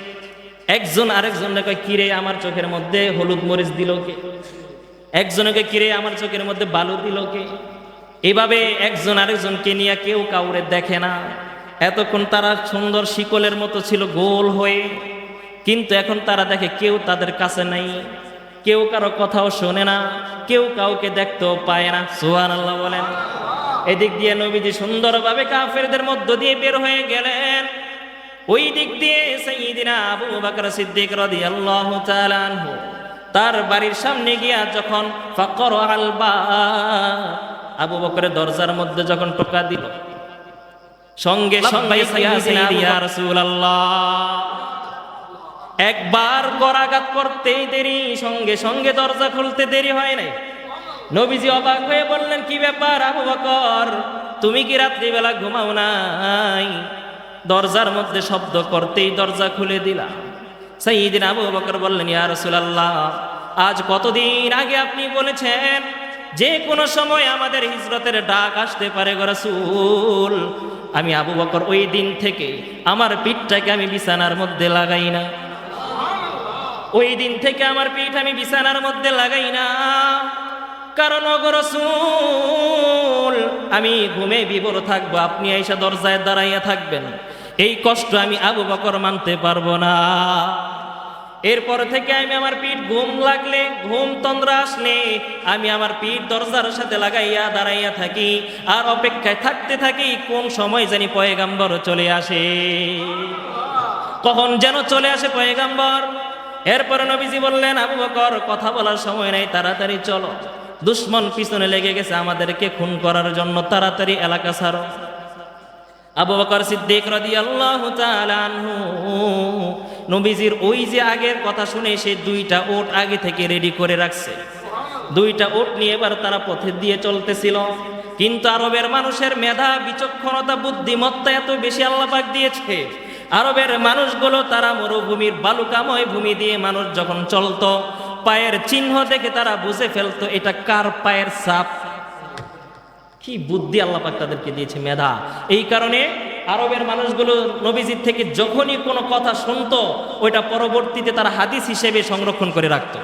[SPEAKER 1] একজন আরেকজনকে কয়, কিরে আমার চোখের মধ্যে হলুদ মরিচ দিল কে? একজনকে, কিরে আমার চোখের মধ্যে বালু দিল কে? এভাবে একজন আরেকজনকে নিয়ে কেউ কাউরে দেখে না। এতক্ষণ তারা সুন্দর শিকলের মতো ছিল গোল হয়ে, কিন্তু এখন তারা দেখে কেউ তাদের কাছে নাই, কেউ কারো কথাও শোনে না, কেউ কাউকে দেখতেও পায় না। সুবহানাল্লাহ বলেন। এদিক দিয়ে নবীজি সুন্দরভাবে কাফেরদের মধ্য দিয়ে বের হয়ে গেলেন। ওই দিক দিয়ে সাইয়্যিদিনা আবু বকর সিদ্দিক রাদিয়াল্লাহু তাআলা আনহু তার বাড়ির সামনে গিয়া যখন ফাকরাল বাব, আবু বকরের দরজার মধ্যে যখন টোকা দিল, সঙ্গে সঙ্গে সাইয়্যিদিনা ইয়া রাসূলুল্লাহ একবার গরাঘাত করতেই দেরি, সঙ্গে সঙ্গে দরজা খুলতে দেরি হয় নাই। নবীজি অবাক হয়ে বললেন, কি ব্যাপার আবু বকর, তুমি কি রাত্রিবেলা ঘুমাও নাই? দরজার মধ্যে শব্দ করতেই দরজা খুলে দিলা। সাইয়্যিদিনা আবু বকর বললেন, ইয়া রাসূলুল্লাহ, আজ কতদিন আগে আপনি বলেছেন যে কোনো সময় আমাদের হিজরতের ডাক আসতে পারে গো রাসূল। আমি আবু বকর ওই দিন থেকে আমার পিঠটাকে আমি বিছানার মধ্যে লাগাই না, ওই দিন থেকে আমার পিঠ আমি বিছানার মধ্যে লাগাই না, কারণ ওগো রাসূল আমি ঘুমে বিভোর থাকবো, আপনি এসে দরজায় দাঁড়াইয়া থাকবেন, এই কষ্ট আমি আবু বকর মানতে পারবো না। এরপর থেকে আমি আমার পিঠ ঘুম লাগলে, ঘুম তন্দ্রা আসলে আমি আমার পিঠ দরজার সাথে লাগাইয়া দাঁড়াইয়া থাকি, আর অপেক্ষায় থাকতে থাকি কোন সময় জানি পয়গাম্বর চলে আসে, কখন যেন চলে আসে পয়গাম্বর। এরপরে নবীজি বললেন, আবু বকর কথা বলার সময় নাই, তাড়াতাড়ি চলো, দুশমন পিছনে লেগে গেছে আমাদেরকে খুন করার জন্য, তাড়াতাড়ি এলাকা ছাড়ো। আবু বকর সিদ্দিক রাদিয়াল্লাহু তাআলা আনহু নবীজির ওই যে আগের কথা শুনে সে দুইটা ওট আগে থেকে রেডি করে রাখছে, দুইটা ওট নিয়ে এবার তারা পথে দিয়ে চলতেছিল। কিন্তু আরবের মানুষের মেধা, বিচক্ষণতা, বুদ্ধিমত্তা এত বেশি আল্লাহ পাক দিয়েছে, আরবের মানুষগুলো তারা মরুভূমির বালুকাময় ভূমি দিয়ে মানুষ যখন চলতো, পায়ের চিহ্ন দেখে তারা বুঝে ফেলতো এটা কার পায়ের ছাপ। কি বুদ্ধি আল্লাহ পাক তাদেরকে দিয়েছে, মেধা। এই কারণে আরবের মানুষগুলো নবীজির থেকে যখনই কোনো কথা শুনতো, ওইটা পরবর্তীতে তারা হাদিস হিসেবে সংরক্ষণ করে রাখতো।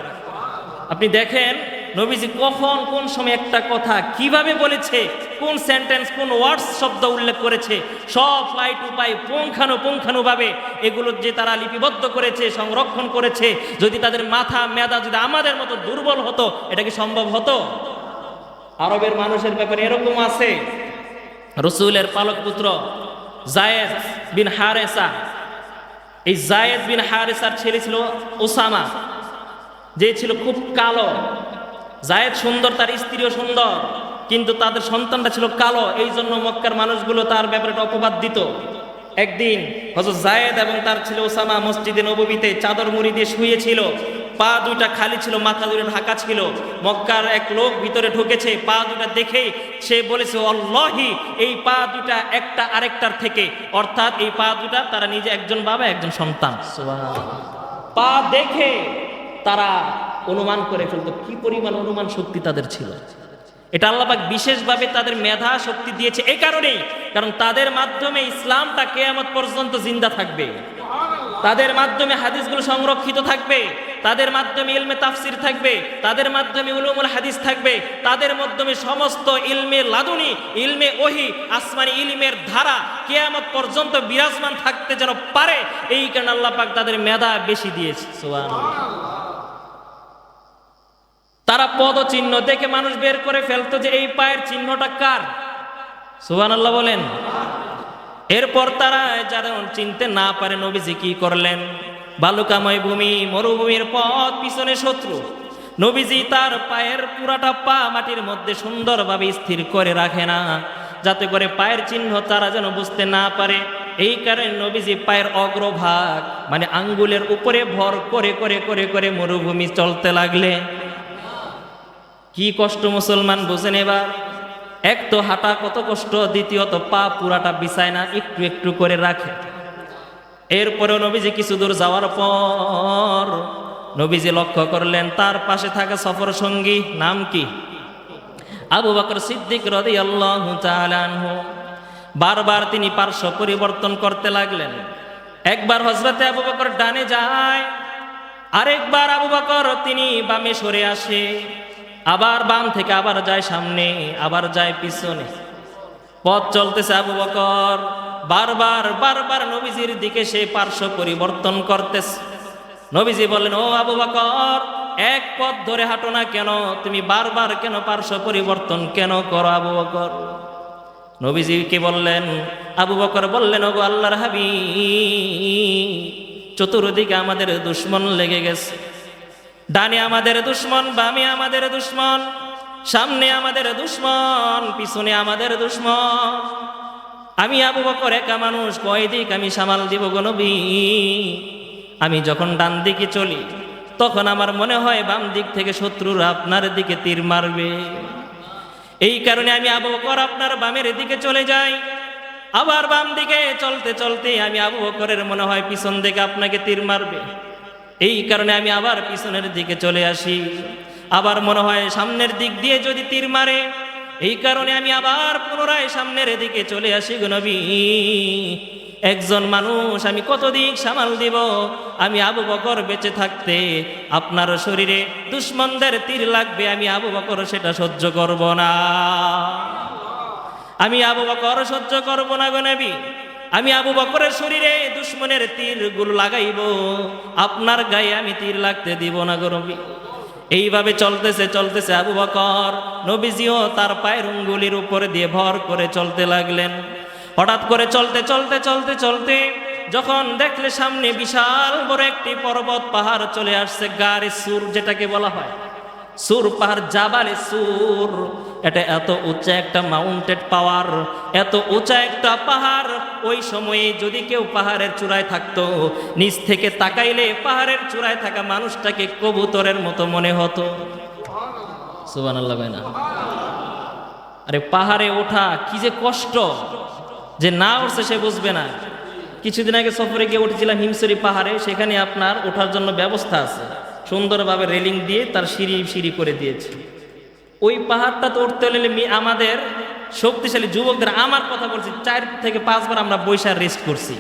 [SPEAKER 1] আপনি দেখেন নবীজি কখন কোন সময় একটা কথা কিভাবে বলেছে, কোন সেন্টেন্স, কোন ওয়ার্ডস শব্দ উল্লেখ করেছে, সব পাই টু পাই পুঙ্খানুপুঙ্খানুভাবে এগুলো যে তারা লিপিবদ্ধ করেছে, সংরক্ষণ করেছে। যদি তাদের মাথা মেধা যদি আমাদের মতো দুর্বল হতো, এটা কি সম্ভব হতো? আরবের মানুষের ব্যাপারে এরকম আছে, রসুলের পালক পুত্র জায়েদ বিন হারেসা, এই জায়েদ বিন হারেসার ছেলে ছিল ওসামা, যে ছিল খুব কালো। জায়েদ সুন্দর, তার স্ত্রীও সুন্দর, কিন্তু তাদের সন্তানটা ছিল কালো, এই জন্য মক্কার মানুষগুলো তার ব্যাপারে অপবাদ দিত। একদিন হযরত জায়েদ এবং তার ছেলে ওসামা মসজিদে নববীতে চাদর মুড়ি দিয়ে শুয়েছিল। পা দুইটা খালি ছিল, মাথা দুটো ঢাকা ছিল। মক্কার এক লোক ভিতরে ঢুকেছে, পা দুটা দেখে সে বলেছে, আল্লাহি, এই পা দুটা একটা আরেকটার থেকে, অর্থাৎ এই পা দুটা তারা নিজে একজন বাবা একজন সন্তান। পা দেখে তারা অনুমান করে ফেলতো, কি পরিমাণ অনুমান শক্তি তাদের ছিল। এটা আল্লাহ পাক বিশেষভাবে তাদের মেধা শক্তি দিয়েছে এই কারণেই, কারণ তাদের মাধ্যমে ইসলামটা কিয়ামত পর্যন্ত জিন্দা থাকবে, তাদের মাধ্যমে হাদিসগুলো সংরক্ষিত থাকবে, তাদের মাধ্যমে ইলমে তাফসির থাকবে, তাদের মাধ্যমে উলুমুল হাদিস থাকবে, তাদের মাধ্যমে সমস্ত ইলমে লাদুনি, ইলমে ওহী, আসমানি ইলমের ধারা কিয়ামত পর্যন্ত বিরাজমান থাকতে যেন পারে, এই কারণে আল্লাহ পাক তাদের মেধা বেশি দিয়েছে। সুবহানাল্লাহ। তারা পদচিহ্ন দেখে মানুষ বের করে ফেলতো যে এই পায়ের চিহ্নটা কার। সুবহানাল্লাহ বলেন। এরপর তারা যারা চিনতে না পারে, নবীজি কি করলেন, বালুকাময় ভূমি, মরুভূমির পথ, পিছনে শত্রু, নবীজি তার পায়ের পুরাটা পা মাটির মধ্যে সুন্দরভাবে স্থির করে রাখে না, যাতে করে পায়ের চিহ্ন তারা যেন বুঝতে না পারে। এই কারণে নবীজি পায়ের অগ্রভাগ মানে আঙ্গুলের উপরে ভর করে করে করে করে মরুভূমি চলতে লাগলে। কি কষ্ট মুসলমান বুঝেন এবার। এক তো হাঁটা কত কষ্ট, দ্বিতীয়ত পা পুরাটা বিছায় না, একটু একটু করে রাখে। এরপরেও নবীজি কিছু দূর যাওয়ার পর নবীজি লক্ষ্য করলেন তার পাশে থাকা সফর সঙ্গী নাম কি, আবু বকর সিদ্দিক রাদিয়াল্লাহু তাআলা আনহু। বারবার তিনি পার্শ্ব পরিবর্তন করতে লাগলেন। একবার হযরতে আবু বকর ডানে যায়, আরেকবার আবু বকর তিনি বামে সরে আসে, আবার বাম থেকে আবার যায় সামনে, আবার যায় পিছনে। পথ চলতেছে, আবু বকর বারবার বারবার নবীজির দিকে সে পার্শ্ব পরিবর্তন করতেছে। নবীজি বললেন, ও আবু বকর, এক পথ ধরে হাঁটো না কেন, তুমি বারবার কেন পার্শ্ব পরিবর্তন কেন করো আবু বকর? নবীজি কি বললেন? আবু বকর বললেন, ওগো আল্লাহর হাবিব, চতুর্দিকে আমাদের দুশমন লেগে গেছে। ডানে আমাদের দুশমন, বামে আমাদের দুশমন, সামনে আমাদের দুশমন, পিছনে আমাদের দুশমন। আমি আবু বকর একা মানুষ, কয় দিক আমি সামাল দিব গো নবী? আমি যখন ডান দিকে চলি তখন আমার মনে হয় বাম দিক থেকে শত্রুরা আপনার দিকে তীর মারবে। এই কারণে আমি আবু বকর আপনার বামের দিকে চলে যাই। আবার বাম দিকে চলতে চলতে আমি আবু বকরের মনে হয় পিছন দিকে আপনাকে তীর মারবে। এই কারণে আমি আবার পিছনের দিকে চলে আসি। আবার মনে হয় সামনের দিক দিয়ে যদি তীর মারে, এই কারণে আমি আবার পুনরায় সামনের দিকে চলে আসি গো নবী। একজন মানুষ আমি কত দিক সামাল দিব? আমি আবু বকর বেঁচে থাকতে আপনার শরীরে দুশমনদের তীর লাগবে, আমি আবু বকর সেটা সহ্য করব না। আমি আবু বকর সহ্য করব না গো নবী। আমি আবু বকরের শরীরে দুশমনের তীরগুলো লাগাইব, আপনার গায়ে আমি তীর লাগতে দিব না গো নবী। এইভাবে চলতেছে চলতেছে আবু বকর, নবীজিও তার পায়ের আঙ্গুলের উপরে দিয়ে ভর করে চলতে লাগলেন। হঠাৎ করে চলতে চলতে চলতে চলতে যখন দেখলে সামনে বিশাল বড় একটি পর্বত পাহাড় চলে আসছে, গারে সুর যেটাকে বলা হয়, সুর পাহাড়, জাবালে সুর। এটা এত উঁচা একটা মাউন্টেড পাওয়ার, এত উঁচা একটা পাহাড়। ওই সময়ে যদি কেউ পাহাড়ের চূড়ায় থাকতো, নিচ থেকে তাকাইলে পাহাড়ের চূড়ায় থাকা মানুষটাকে কবুতরের মতো মনে হতো। সুবহানাল্লাহ ভাই না? আরে পাহাড়ে ওঠা কি যে কষ্ট, যে না উঠছে সে বুঝবে না। কিছুদিন আগে সফরে গিয়ে উঠেছিলাম হিমসরি পাহাড়ে, সেখানে আপনার ওঠার জন্য ব্যবস্থা আছে, সুন্দরভাবে রেলিং দিয়ে তার সিঁড়ি সিঁড়ি করে দিয়েছে। ওই পাহাড়টা তো উঠতে হলে আমাদের শক্তিশালী যুবকদের, আমার কথা বলছি, 4 থেকে 5 বার আমরা বৈশাখ রেস্ট করছি।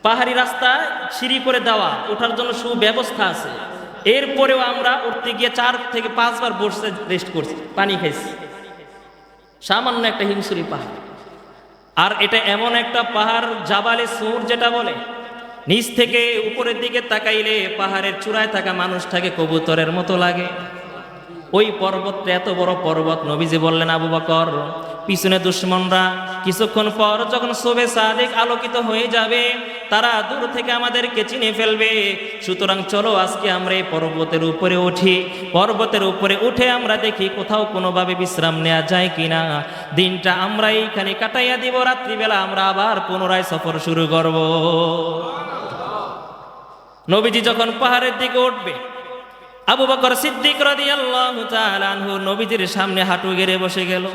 [SPEAKER 1] পাহাড়ি রাস্তা সিঁড়ি করে দেওয়া, ওঠার জন্য সুব্যবস্থা আছে। এরপরেও আমরা উঠতে গিয়ে 4 থেকে 5 বার বসে রেস্ট করছি, পানি খাইছি। সামান্য একটা হিমসুরি পাহাড়, আর এটা এমন একটা পাহাড়, জাবালে সুর যেটা বলে, নিচ থেকে উপরের দিকে তাকাইলে পাহাড়ের চূড়ায় থাকা মানুষটাকে কবুতরের মতো লাগে। ওই পর্বতটা এত বড় পর্বত। নবীজি বললেন, আবু বকর, পিছনে দুশমনরা কিছুক্ষণ পর যখন শোবে সাদিক আলোকিত হয়ে যাবে, তারা দূর থেকে আমাদেরকে চিনে ফেলবে। সুতরাং চলো আজকে আমরা এই পর্বতের উপরে উঠি। পর্বতের উপরে উঠে আমরা দেখি কোথাও কোনোভাবে বিশ্রাম নেওয়া যায় কিনা। দিনটা আমরা এইখানে কাটাইয়া দিব, রাত্রিবেলা আমরা আবার পুনরায় সফর শুরু করব। নবীজি যখন পাহাড়ের দিকে উঠবে, আবু বকর সিদ্দিক রাদিয়াল্লাহু তাআলা আনহু নবীজির সামনে হাঁটু গেড়ে বসে গেল।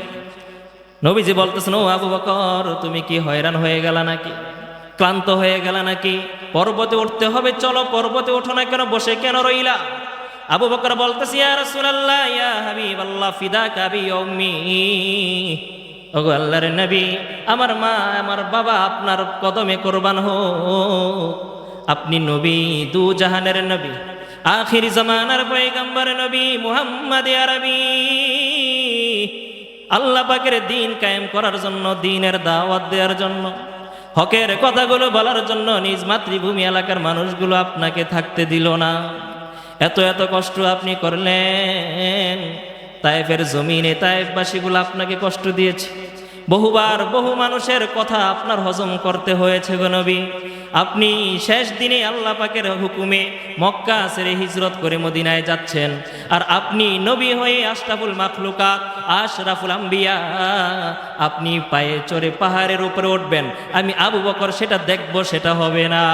[SPEAKER 1] নবীজি বলতেছেন, ও আবু বকর, তুমি কি হয়রান হয়ে গেলা নাকি, ক্লান্ত হয়ে গেলা নাকি? পর্বতে উঠতে হবে, চলো। পর্বতে ওঠো না কেন, বসে কেন রইলা? আবু বকর বলতেছে, ইয়া রাসূলুল্লাহ, ইয়া হাবিবাল্লাহ, ফিদাকা বি উম্মি, ওগো আল্লাহর নবী, আমার মা আমার বাবা আপনার কদমে কুরবান হোক। আপনি নবী, দু জাহানের নবী, আখির জামানার পয়গম্বর নবী মুহাম্মদ আরবি। আল্লাহ পাকের দ্বীন কায়েম করার জন্য, দ্বীনের দাওয়াত দেওয়ার জন্য, হকের কথাগুলো বলার জন্য নিজ মাতৃভূমি এলাকার মানুষগুলো আপনাকে থাকতে দিল না। এত এত কষ্ট আপনি করলেন। তায়েফের জমিনে তায়েফবাসীগুলো আপনাকে কষ্ট দিয়েছে। বহুবার বহু মানুষের কথা আপনার হজম করতে হয়েছে গো নবী। আপনি শেষ দিনে আল্লাহ পাকের হুকুমে মক্কা ছেড়ে হিজরত করে মদিনায় যাচ্ছেন, আর আপনি নবী হয়ে আশরাফুল মাখলুকাত, আশরাফুল আম্বিয়া, আপনি পায়ে চড়ে পাহাড়ের উপরে উঠবেন। আমি আবু বকর সেটা দেখব, সেটা হবে না।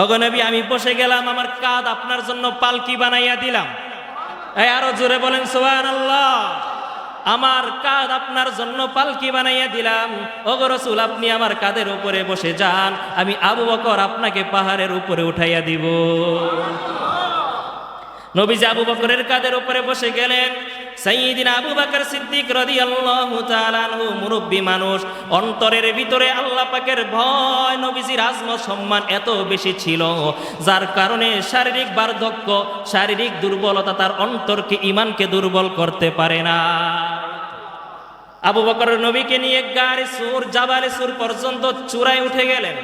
[SPEAKER 1] ওগো নবী, আমি বসে গেলাম, আমার কাঁধ আপনার জন্য পালকি বানাইয়া দিলাম। এই আরো জোরে বলেন সুবহানাল্লাহ। আমার কাঁধ আপনার জন্য পালকি বানাইয়া দিলাম। ওগো রাসূল, আপনি আমার কাঁধের উপরে বসে যান, আমি আবু বকর আপনাকে পাহাড়ের উপরে উঠাইয়া দিব। নবীজি আবু বকরের কাঁধের উপরে বসে গেলেন। সাইয়্যিদিনা আবু বকর সিদ্দিক রাদিয়াল্লাহু তাআলা আনহু মুরব্বী মানুষ, অন্তরের ভিতরে আল্লাহ পাকের ভয়, নবীজির আজমত সম্মান এত বেশি ছিল, যার কারণে শারীরিক বার্ধক্য, শারীরিক দুর্বলতা তার অন্তরকে, ঈমানকে দুর্বল করতে পারে না। আবু বকর নবীকে নিয়ে গাড়ি সুর, জাবালে সুর পর্যন্ত চূড়ায় উঠে গেলেন।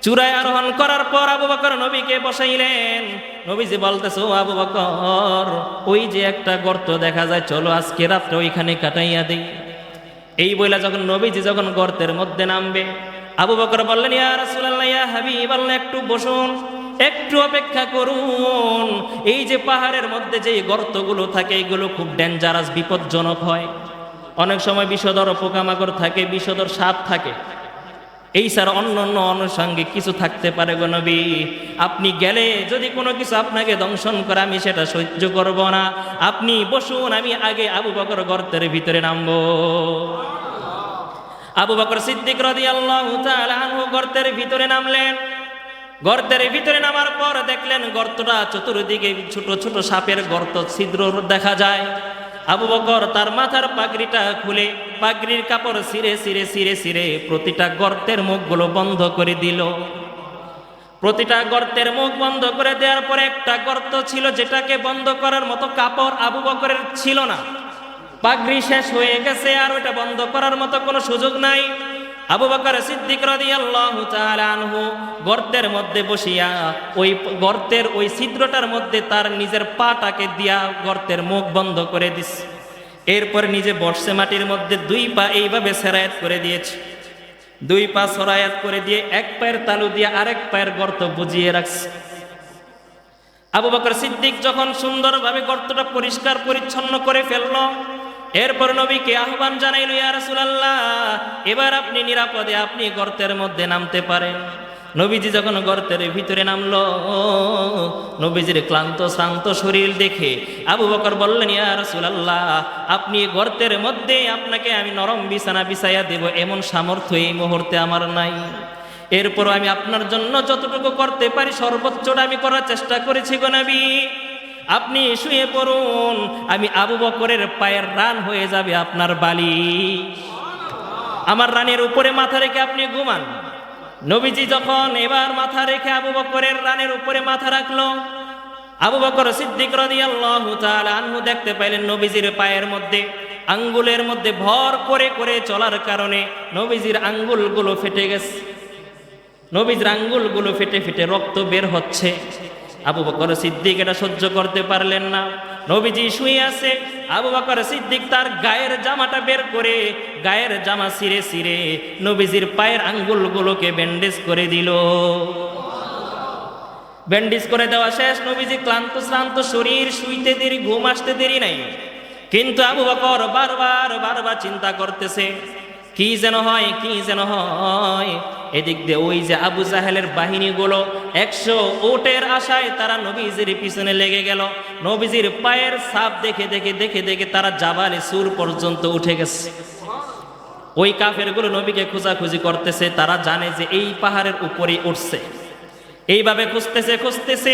[SPEAKER 1] চূড়ায় আরোহণ করার পর আবু বকর নবীকে বসাইলেন। নবীজি বলতেছে, ও আবু বকর, ওই যে একটা গর্ত দেখা যায়, চলো আজকে রাত্রে ওইখানে কাটাইয়া দেই। এই বইলা যখন নবীজি যখন গর্তের মধ্যে নামবে, আবু বকর বললেন, ইয়া রাসূলুল্লাহ, ইয়া হাবিবাল্লাহ, একটু বসুন, একটু অপেক্ষা করুন। এই যে পাহাড়ের মধ্যে যে গর্তগুলো থাকে, এগুলো খুব ডেঞ্জারাস, বিপজ্জনক হয়। অনেক সময় বিষধর পোকামাকড় থাকে, বিষধর সাপ থাকে, এই স্যার অন্য অন্য আনুষঙ্গিক কিছু থাকতে পারে গো নবী। আপনি গেলে যদি কোনো কিছু আপনাকে দংশন করে, আমি সেটা সহ্য করব না। আপনি বসুন, আমি আগে আবু বকর গর্তের ভিতরে নামবো। আবু বকর সিদ্দিক রাদিয়াল্লাহু তাআলা আনহু গর্তের ভিতরে নামলেন। গর্তের ভিতরে নামার পর দেখলেন গর্তটা চতুর্দিকে ছোট ছোট সাপের গর্ত, ছিদ্র দেখা যায়। আবু বকর তার মাথার পাগড়িটা খুলে, পাগড়ির কাপড় ছিঁড়ে ছিঁড়ে ছিঁড়ে ছিঁড়ে প্রতিটা গর্তের মুখগুলো বন্ধ করে দিল। প্রতিটা গর্তের মুখ বন্ধ করে দেওয়ার পরে একটা গর্ত ছিল যেটাকে বন্ধ করার মতো কাপড় আবু বকরের ছিল না। পাগড়ি শেষ হয়ে গেছে, আর ওটা বন্ধ করার মতো কোনো সুযোগ নাই। আবু বকর সিদ্দিক রাদিয়াল্লাহু তাআলা আনহু গর্তের মধ্যে বসিয়া ওই গর্তের ওই ছিদ্রটার মধ্যে তার নিজের পাটাকে দিয়া গর্তের মুখ বন্ধ করে দিস। এরপর নিজে বসে মাটির মধ্যে দুই পা এইভাবে সেরায়াত করে দিয়েছে। দুই পা সরায়াত করে দিয়ে এক পায়ের তালু দিয়ে আরেক পায়ের গর্ত বুঝিয়ে রাখছে। আবু বকর সিদ্দিক যখন সুন্দরভাবে গর্তটা পরিষ্কার পরিচ্ছন্ন করে ফেলল, এরপর নবীকে আহ্বান জানাইল, ইয়া রাসূলুল্লাহ, এবার আপনি নিরাপদে আপনি গর্তের মধ্যে নামতে পারেন। নবীজি যখন গর্তের ভিতরে নামলো, নবীজির ক্লান্ত শ্রান্ত শরীর দেখে আবু বকর বললেন, ইয়া রাসূলুল্লাহ, আপনি গর্তের মধ্যে আপনাকে আমি নরম বিছানা বিছাইয়া দেব, এমন সামর্থ্য এই মুহূর্তে আমার নাই। এরপর আমি আপনার জন্য যতটুকু করতে পারি সর্বোচ্চটা আমি করার চেষ্টা করেছি গো নবী। আপনি শুয়ে পড়ুন, আমি আবু বকরের পায়ের রান হয়ে যাবে আপনার বালি, আমার রানের উপরে মাথা রেখে আপনি ঘুমান। নবীজি যখন এবার মাথা রেখে আবু বকরের রানের উপরে মাথা রাখলো, আবু বকর সিদ্দিক রাদিয়াল্লাহু তাআলা আনহু দেখতে পাইলেন নবীজির পায়ের মধ্যে, আঙ্গুলের মধ্যে ভর করে করে চলার কারণে নবীজির আঙ্গুলগুলো ফেটে গেছে। নবীজির আঙ্গুলগুলো ফেটে ফেটে রক্ত বের হচ্ছে। আবু বকর সিদ্দিক এটা সহ্য করতে পারলেন না। নবীজি শুয়ে আছে, আবু বকর সিদ্দিক তার গায়ের জামাটা বের করে গায়ের জামা ছিঁড়ে ছিঁড়ে নবীজির পায়ের আঙ্গুলগুলোকে ব্যান্ডেজ করে দিল। ব্যান্ডেজ করে দেওয়া শেষ, নবীজি ক্লান্ত শ্রান্ত শরীর, শুইতে দেরি, ঘুম আসতে দেরি নাই। কিন্তু আবু বকর বারবার বারবার চিন্তা করতেছে, কি যেন হয়, কি যেন হয়। এদিক দিয়ে ওই যে আবু জাহেলের বাহিনীগুলো 100 উটের আশায় তারা নবীজির পিছনে লেগে গেল। নবীজির পায়ের ছাপ দেখে দেখে দেখে দেখে তারা জাবালে সুর পর্যন্ত উঠে গেছে। ওই কাফেরগুলো নবীকে খোঁজাখুঁজি করতেছে, তারা জানে যে এই পাহাড়ের উপরেই উঠছে। এইভাবে খুঁজতেছে খুঁজতেছে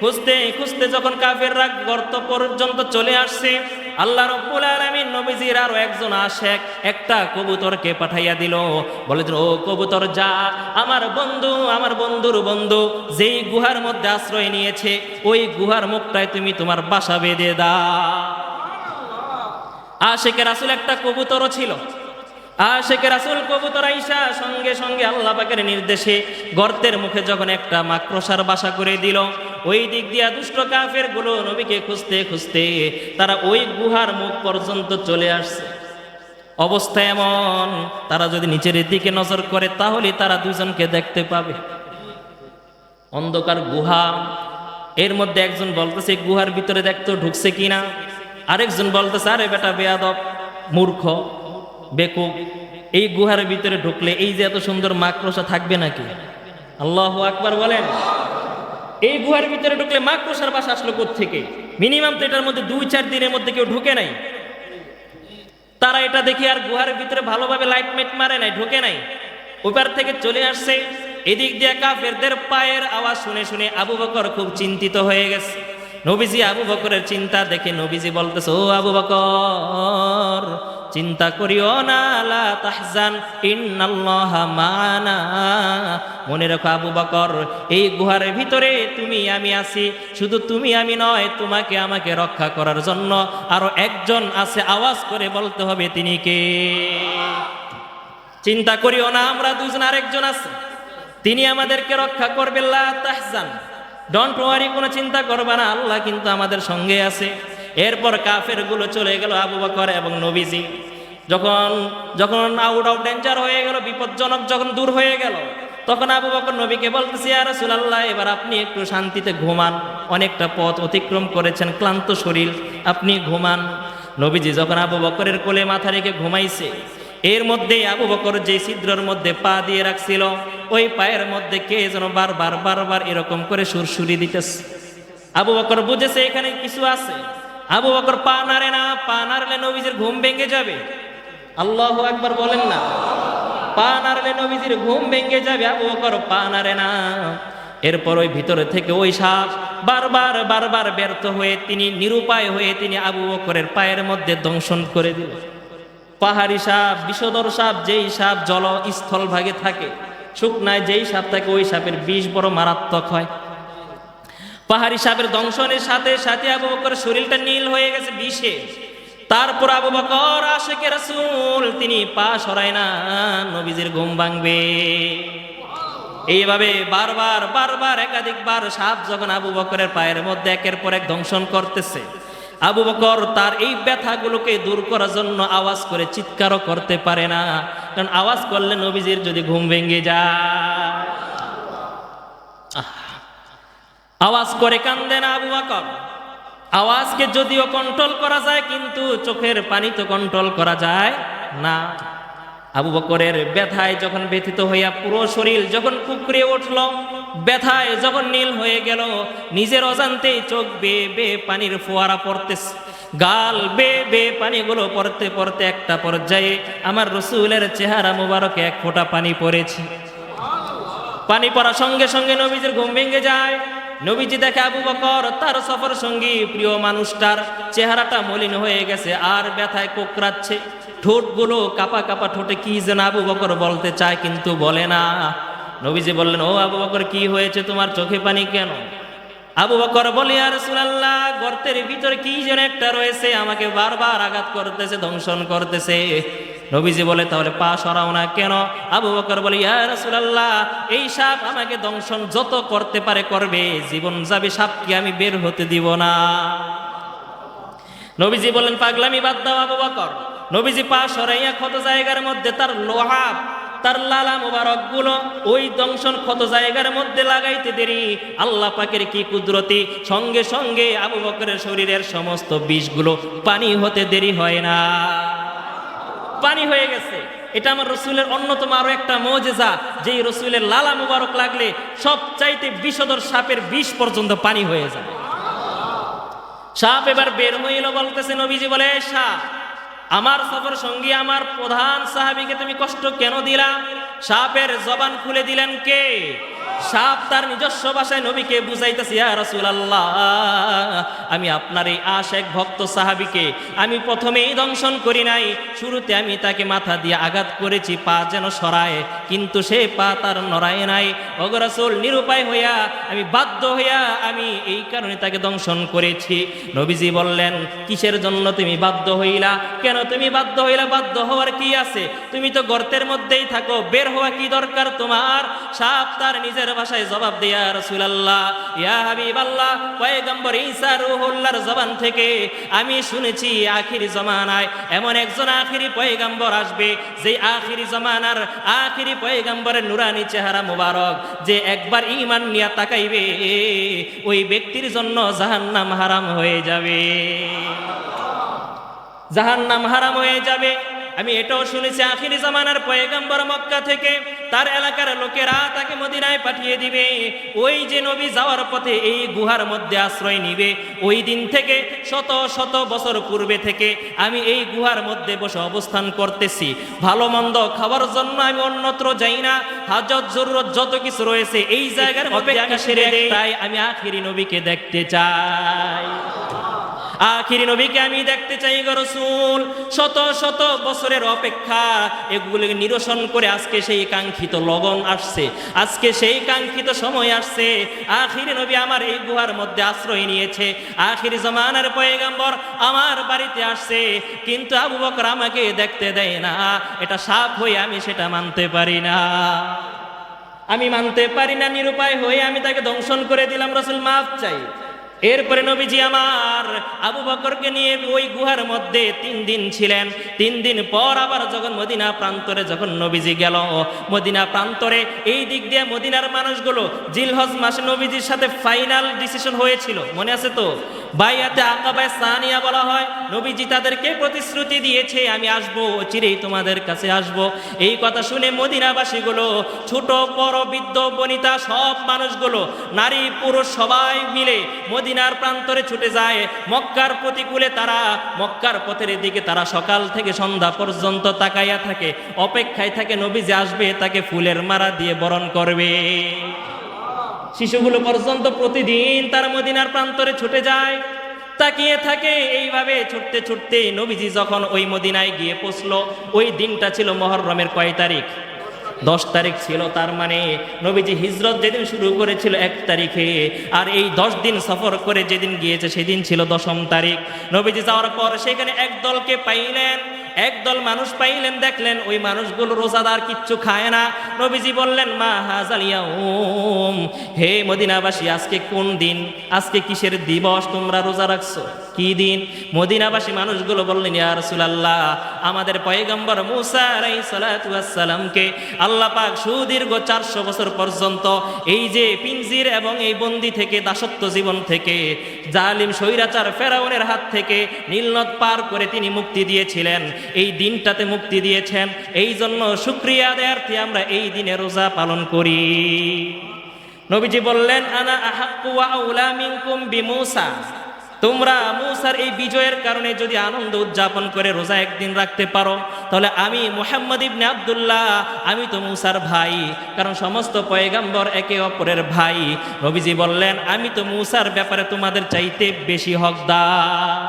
[SPEAKER 1] খুঁজতে খুঁজতে যখন কাফেররা গর্ত পর্যন্ত চলে আসছে, আল্লাহ রাব্বুল আলামিন নবীজির আরো একজন আশেক একটা কবুতরকে পাঠাইয়া দিল। বলে দিল, ও কবুতর যা, আমার বন্ধুর বন্ধু যেই গুহার মধ্যে আশ্রয় নিয়েছে ওই গুহার মুখটায় তুমি তোমার বাসা বেঁধে দাও। আশেকের রাসূল একটা কবুতরও ছিল। আশেকের রাসূল কবুতর আইসা সঙ্গে সঙ্গে আল্লাহ পাকের নির্দেশে গর্তের মুখে যখন একটা মাকড়সার বাসা করে দিল, ওই দিক দিয়া দুষ্ট কাফের গুলো নবীকে খুঁজতে খুঁজতে তারা ওই গুহার মুখ পর্যন্ত চলে আসছে। অবস্থা এমন, তারা যদি নিচের দিকে নজর করে তাহলে তারা দুজনকে দেখতে পাবে। অন্ধকার গুহা, এর মধ্যে একজন বলতেছে গুহার ভিতরে দেখতো ঢুকছে কিনা, আরেকজন বলতেছে আরে বেটা বেয়াদব, মূর্খ, বেকুব, এই গুহার ভিতরে ঢুকলে এই যে এত সুন্দর মাকড়সা থাকবে নাকি? আল্লাহু আকবার বলেন। এই গুহার ভিতরে ঢুকলে মাকড়সার বাসা আসলো কোত্থেকে? মিনিমাম তো এটার মধ্যে 2-4 দিনের মধ্যে কেউ ঢুকে নাই। তারা এটা দেখি আর গুহার ভিতরে ভালোভাবে লাইট মাইট মারে নাই, ঢুকে নাই, ওপার থেকে চলে আসছে। এদিক দিয়ে কাফেরদের পায়ের আওয়াজ শুনে শুনে আবু বকর খুব চিন্তিত হয়ে গেছে। নবীজি আবু বকরের চিন্তা দেখে নবীজি বলতেছে, ও আবু বকর, চিন্তা করিও না, লা তাহজান ইন্নাল্লাহা মা'ানা। মনে রাখো আবু বকর, এই গুহার ভিতরে তুমি আমি আছি, শুধু তুমি আমি নয়, তোমাকে আমাকে রক্ষা করার জন্য আরো একজন আছে। আওয়াজ করে বলতে হবে তিনি কে? চিন্তা করিও না, আমরা দুজন, আরেকজন আছে, তিনি আমাদেরকে রক্ষা করবেন। লা তাহজান, ডোন্ট ওয়ারি, কোনো চিন্তা করবা না, আল্লাহ কিন্তু আমাদের সঙ্গে আছে। এরপর কাফের গুলো চলে গেল। আবু বকর এবং নবীজি যখন আউট অফ ডেঞ্জার হয়ে গেল, বিপজ্জনক যখন দূর হয়ে গেল, তখন আবু বকর নবীকে বলতেছে, ইয়া রাসূলুল্লাহ, এবার আপনি একটু শান্তিতে ঘুমান, অনেকটা পথ অতিক্রম করেছেন, ক্লান্ত শরীর, আপনি ঘুমান। নবীজি যখন আবু বকরের কোলে মাথা রেখে ঘুমাইছে, এর মধ্যে আবু বকর যে ছিদ্রের মধ্যে পা দিয়ে রাখছিল, ওই পায়ের মধ্যে কে যেন বারবার বারবার এরকম করে সুরসুরি দিতেছে। আবু বকর বুঝেছে এখানে কিছু আছে। আবু বকর পা নাড়ে না, পা নাড়লে নবীজির ঘুম ভেঙে যাবে। আল্লাহু আকবার বলেন না। পা নাড়লে নবীজির ঘুম ভেঙে যাবে, আবু বকর পা নাড়ে না। এরপর ওই ভিতরে থেকে ওই সাপ বারবার বারবার ব্যর্থ হয়ে তিনি নিরুপায় হয়ে তিনি আবু বকরের পায়ের মধ্যে দংশন করে দিল। পাহাড়ি সাপ, বিষধর সাপ, যেই সাপ জল স্থল ভাগে থাকে, শুকনায় যেই সাপ থাকে ওই সাপের বিষ বড় মারাত্মক হয়। পাহাড়ি সাপের দংশনের সাথে সাথে আবু বকরের শরীরটা নীল হয়ে গেছে বিষে। তারপর আবু বকর আশিকে রাসূল, তিনি পা সরায় না, নবীজির ঘুম ভাঙবে। এইভাবে বারবার বারবার একাধিকবার সাপ যখন আবু বকরের পায়ের মধ্যে একের পর এক দংশন করতেছে, আবু বকর তার এই ব্যথাগুলোকে দূর করার জন্য আওয়াজ করে চিৎকারও করতে পারে না, কারণ আওয়াজ করলে নবীজির যদি ঘুম ভেঙে যায়। আওয়াজ করে কান্দে না আবু বকর। আওয়াজকে যদিও কন্ট্রোল করা যায়, কিন্তু চোখের পানি তো কন্ট্রোল করা যায় না। আবু বকরের ব্যথায় যখন ব্যথিত হইয়া পুরো শরীর যখন কুকড়ে উঠল, ব্যথায় যখন নীল হয়ে গেল, নিজের অজান্তেই চোখ বেয়ে বেয়ে পানির ফোয়ারা পড়তেছে, গাল বেয়ে বেয়ে পানিগুলো পড়তে পড়তে একটা পর্যায়ে আমার রাসূলের চেহারা মুবারকে এক ফোঁটা পানি পড়েছে। পানি পড়ার সঙ্গে সঙ্গে নবীজির ঘুম ভেঙে যায়। নবীজি দেখে আবু বকর তার সফর সঙ্গী প্রিয় মানুষটার চেহারাটা মলিন হয়ে গেছে আর ব্যথায় কোকড়াচ্ছে, ঠোঁটগুলো কাপা কাপা, ঠোঁটে কি যেন আবু বকর বলতে চায় কিন্তু বলে না। নবীজি বললেন, ও আবু বকর, কি হয়েছে তোমার, চোখে পানি কেন? আবু বকর বলে, ইয়া রাসূলুল্লাহ, গর্তের ভিতরে কি যেন একটা রয়েছে, আমাকে বারবার আঘাত করতেছে, দংশন করতেছে। নবীজি বলে, তাহলে পা সরাও না কেন? আবু বকর বলে, ইয়া রাসূলুল্লাহ, এই সাপ আমাকে দংশন যত করতে পারে করবে, জীবন যাবে, সাপকে আমি বের হতে দিব না। নবীজি বললেন, পাগলামি বাদ দাও আবু বকর। নবীজি পা সরাইয়া ক্ষত জায়গার মধ্যে তার লোহাব, তার লালা মুবারক গুলো ওই দংশন ক্ষত জায়গার মধ্যে লাগাইতে দেরি, আল্লাহ পাকের কি কুদরতি, সঙ্গে সঙ্গে আবু বকরের শরীরের সমস্ত বিষগুলো পানি হতে দেরি হয় না। পানি হয়ে গেছে। এটা আমার রসুলের অন্যতম আরো একটা মুজিজা, যেই রসুলের লালা মুবারক লাগলে সবচাইতে বিষধর সাপের বিষ পর্যন্ত পানি হয়ে যায়। সাপ এবার বের হইল, বলতেছে নবীজি বলে, সাপ আমার সফর সঙ্গী আমার প্রধান সাহাবীকে তুমি কষ্ট কেন দিলা? সাপের জবান খুলে দিলেন কে? সাপ তার নিজস্ব ভাষায় নবীকে বুঝাইতেছে, ইয়া রাসূলুল্লাহ, আমি আপনার এই আশেক ভক্ত সাহাবীকে আমি প্রথমেই দংশন করি নাই, শুরুতে আমি তাকে মাথা দিয়ে আঘাত করেছি, পা যেন সরায়, কিন্তু সে পা তার নড়ায় নাই। ওগো রাসূল, নিরুপায় হইয়া আমি বাধ্য হইয়া আমি এই কারণে তাকে দংশন করেছি। নবীজি বললেন, কিসের জন্য তুমি বাধ্য হইলা? কেন তুমি বাধ্য হইলা? বাধ্য হওয়ার কি আছে? তুমি তো গর্তের মধ্যেই থাকো, বের হওয়া কি দরকার তোমার? সাপ তার নিজের ভাষায় জবাব দেয়া, রাসূলুল্লাহ, ইয়া হাবিবাল্লাহ, পয়গম্বর ঈসা রূহুল্লাহর জবান থেকে আমি শুনেছি আখিরি জামানায় এমন একজন আখিরি পয়গম্বর আসবে, যে আখিরি জামানার আখিরি পয়গম্বরের নুরানি চেহারা মুবারক যে একবার ঈমান নিয়ে তাকাইবে, ওই ব্যক্তির জন্য জাহান্নাম হারাম হয়ে যাবে, জাহান্নাম হারাম হয়ে যাবে। আমি এটাও শুনেছি আখিরি জামানার পয়গম্বর মক্কা থেকে তার এলাকার লোকেরা তাকে মদিনায় পাঠিয়ে দিবে। ওই যে নবী যাওয়ার পথে এই গুহার মধ্যে আশ্রয় নিবে, ওই দিন থেকে শত শত বছর পূর্বে থেকে আমি এই গুহার মধ্যে বসে অবস্থান করতেছি। ভালো মন্দ খাওয়ার জন্য আমি অন্যত্র যাই না, হাজত জরুরত যত কিছু রয়েছে এই জায়গার মধ্যে আমি সেরে দেই। তাই আমি আখিরি নবীকে দেখতে চাই, আখিরি নবীকে আমি দেখতে চাই গো রাসূল। শত শত বছরের অপেক্ষা এগুলোকে নিরসন করে আজকে সেই কাঙ্ক্ষিত লগন আসছে, আজকে সেই কাঙ্ক্ষিত সময় আসছে। আখিরি নবী আমার এই গুহার মধ্যে আশ্রয় নিয়েছে, আখিরি জামানার পয়গম্বর আমার বাড়িতে আসছে, কিন্তু আবু বকর আমাকে দেখতে দেয় না। এটা সাপ হয়ে আমি সেটা মানতে পারি না, আমি মানতে পারি না। নিরুপায় হয়ে আমি তাকে দংশন করে দিলাম। রাসূল মাফ চাই। এরপরে নবীজি আমার আবু বকরকে নিয়ে ওই গুহার মধ্যে 3 দিন ছিলেন। 3 দিন পর আবার যখন মদিনা প্রান্তরে যখন নবীজি গেল, মদিনা প্রান্তরে এই দিক দিয়ে মদিনার মানুষগুলো জিলহজ মাসে নবীজির সাথে ফাইনাল ডিসিশন হয়েছিল, মনে আছে তো? বাইয়াতে আকাবায়ে সানিয়া বলা হয়। নবীজি তাদেরকে প্রতিশ্রুতি দিয়েছে, আমি আসবো, চিরেই তোমাদের কাছে আসবো। এই কথা শুনে মদিনাবাসীগুলো, ছোট বড় বৃদ্ধ বনিতা সব মানুষগুলো, নারী পুরুষ সবাই মিলে মদিনার প্রান্তরে ছুটে যায়। মক্কার প্রতিকূলে তারা, মক্কার পথের দিকে তারা সকাল থেকে সন্ধ্যা পর্যন্ত তাকাইয়া থাকে, অপেক্ষায় থাকে নবীজি আসবে, তাকে ফুলের মালা দিয়ে বরণ করবে। শিশুগুলো পর্যন্ত প্রতিদিন তারা মদিনার প্রান্তরে ছুটে যায়, তাকিয়ে থাকে। এইভাবে ছুটতে ছুটতে নবীজি যখন ওই মদিনায় গিয়ে পৌঁছলো, ওই দিনটা ছিল মুহররমের কয় তারিখ? 10 তারিখ ছিল। তার মানে নবীজি হিজরত যেদিন শুরু করেছিল 1 তারিখে, আর এই 10 দিন সফর করে যেদিন গিয়েছে সেদিন ছিল 10ম তারিখ। নবীজি যাওয়ার পর সেখানে এক দলকে পাইলেন, একদল মানুষ পাইলেন, দেখলেন ওই মানুষগুলো রোজাদার, কিচ্ছু খায় না। নবীজি বললেন, মা হাযাল ইয়াউম, হে মদিনাবাসী, আজকে কোন দিন? আজকে কিসের দিবস তোমরা রোজা রাখছো? কি দিন? মদিনাবাসী মানুষগুলো বললেন, ইয়া রাসূলুল্লাহ, আমাদের পয়গম্বর মূসা আলাইহিস সালাতু ওয়াস সালামকে আল্লাহ পাক সুদীর্ঘ 400 বছর পর্যন্ত এই যে পিঞ্জির এবং এই বন্দি থেকে, দাসত্ব জীবন থেকে, জালিম স্বৈরাচার ফেরাউনের হাত থেকে নীলনদ পার করে তিনি মুক্তি দিয়েছিলেন। এই দিনটাতে মুক্তি দিয়েছেন, এই জন্য শুকরিয়া আদায়ার্থে আমরা এই দিনে রোজা পালন করি। নবীজি বললেন, আনা আহাক্কু ওয়া আউলা মিনকুম বিমূসা, তোমরা মূসার এই বিজয়ের কারণে যদি আনন্দ উদযাপন করে রোজা একদিন রাখতে পারো, তাহলে আমি মুহাম্মদ ইবনে আব্দুল্লাহ, আমি তো মূসার ভাই, কারণ সমস্ত পয়গম্বর একে অপরের ভাই। নবীজি বললেন, আমি তো মূসার ব্যাপারে তোমাদের চাইতে বেশি হকদার।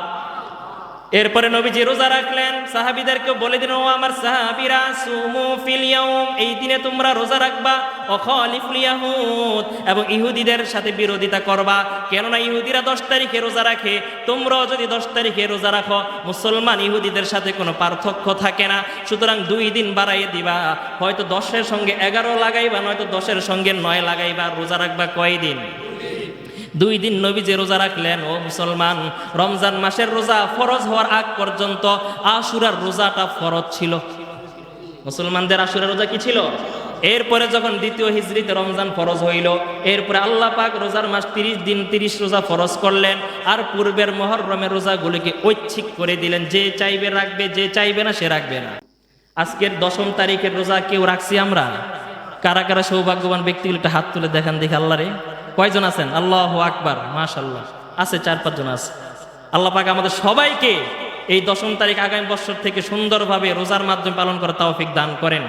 [SPEAKER 1] এরপরে নবীজি রোজা রাখলেন, সাহাবীদেরকে বলে দিলেন, ও আমার সাহাবীরা, সুমু ফিল ইয়াউম, এই দিনে তোমরা রোজা রাখবা, অখালিফুল ইয়াহুদ, এবং ইহুদিদের সাথে বিরোধিতা করবা, কেননা ইহুদিরা 10 তারিখে রোজা রাখে, তোমরাও যদি 10 তারিখে রোজা রাখো, মুসলমান ইহুদিদের সাথে কোনো পার্থক্য থাকে না, সুতরাং 2 দিন বাড়াইয়ে দিবা, হয়তো 10-এর সঙ্গে 11 লাগাইবা, নয়তো 10-এর সঙ্গে 9 লাগাইবা। রোজা রাখবা কয় দিন? 2 দিন নবীজি রোজা রাখলেন। ও মুসলমান, রমজান মাসের রোজা ফরজ হওয়ার আগ পর্যন্ত আশুরার রোজাটা ফরজ ছিল। মুসলমানদের আশুরার রোজা কি ছিল? এরপরে যখন 2য় হিজরিতে রমজান ফরজ হইল, এরপরে আল্লাহ পাক রোজার মাস 30 দিন 30 রোজা ফরজ করলেন, আর পূর্বের মুহররমের রোজাগুলিকে ঐচ্ছিক করে দিলেন। যে চাইবে রাখবে, যে চাইবে না সে রাখবে না। আজকের 10ম তারিখের রোজা কেউ রাখছি আমরা? কারা কারা সৌভাগ্যবান ব্যক্তিগুলো একটা হাত তুলে দেখান দেখি আল্লাহ রে। কয়জন আছেন? আল্লাহু আকবার, মাশাআল্লাহ। আছে 4-5 জন আছে। আল্লাহ পাক আমাদের সবাইকে এই 10ম তারিখ আগামী বছর থেকে সুন্দরভাবে রোজার মাধ্যমে পালন করার তৌফিক দান করেন।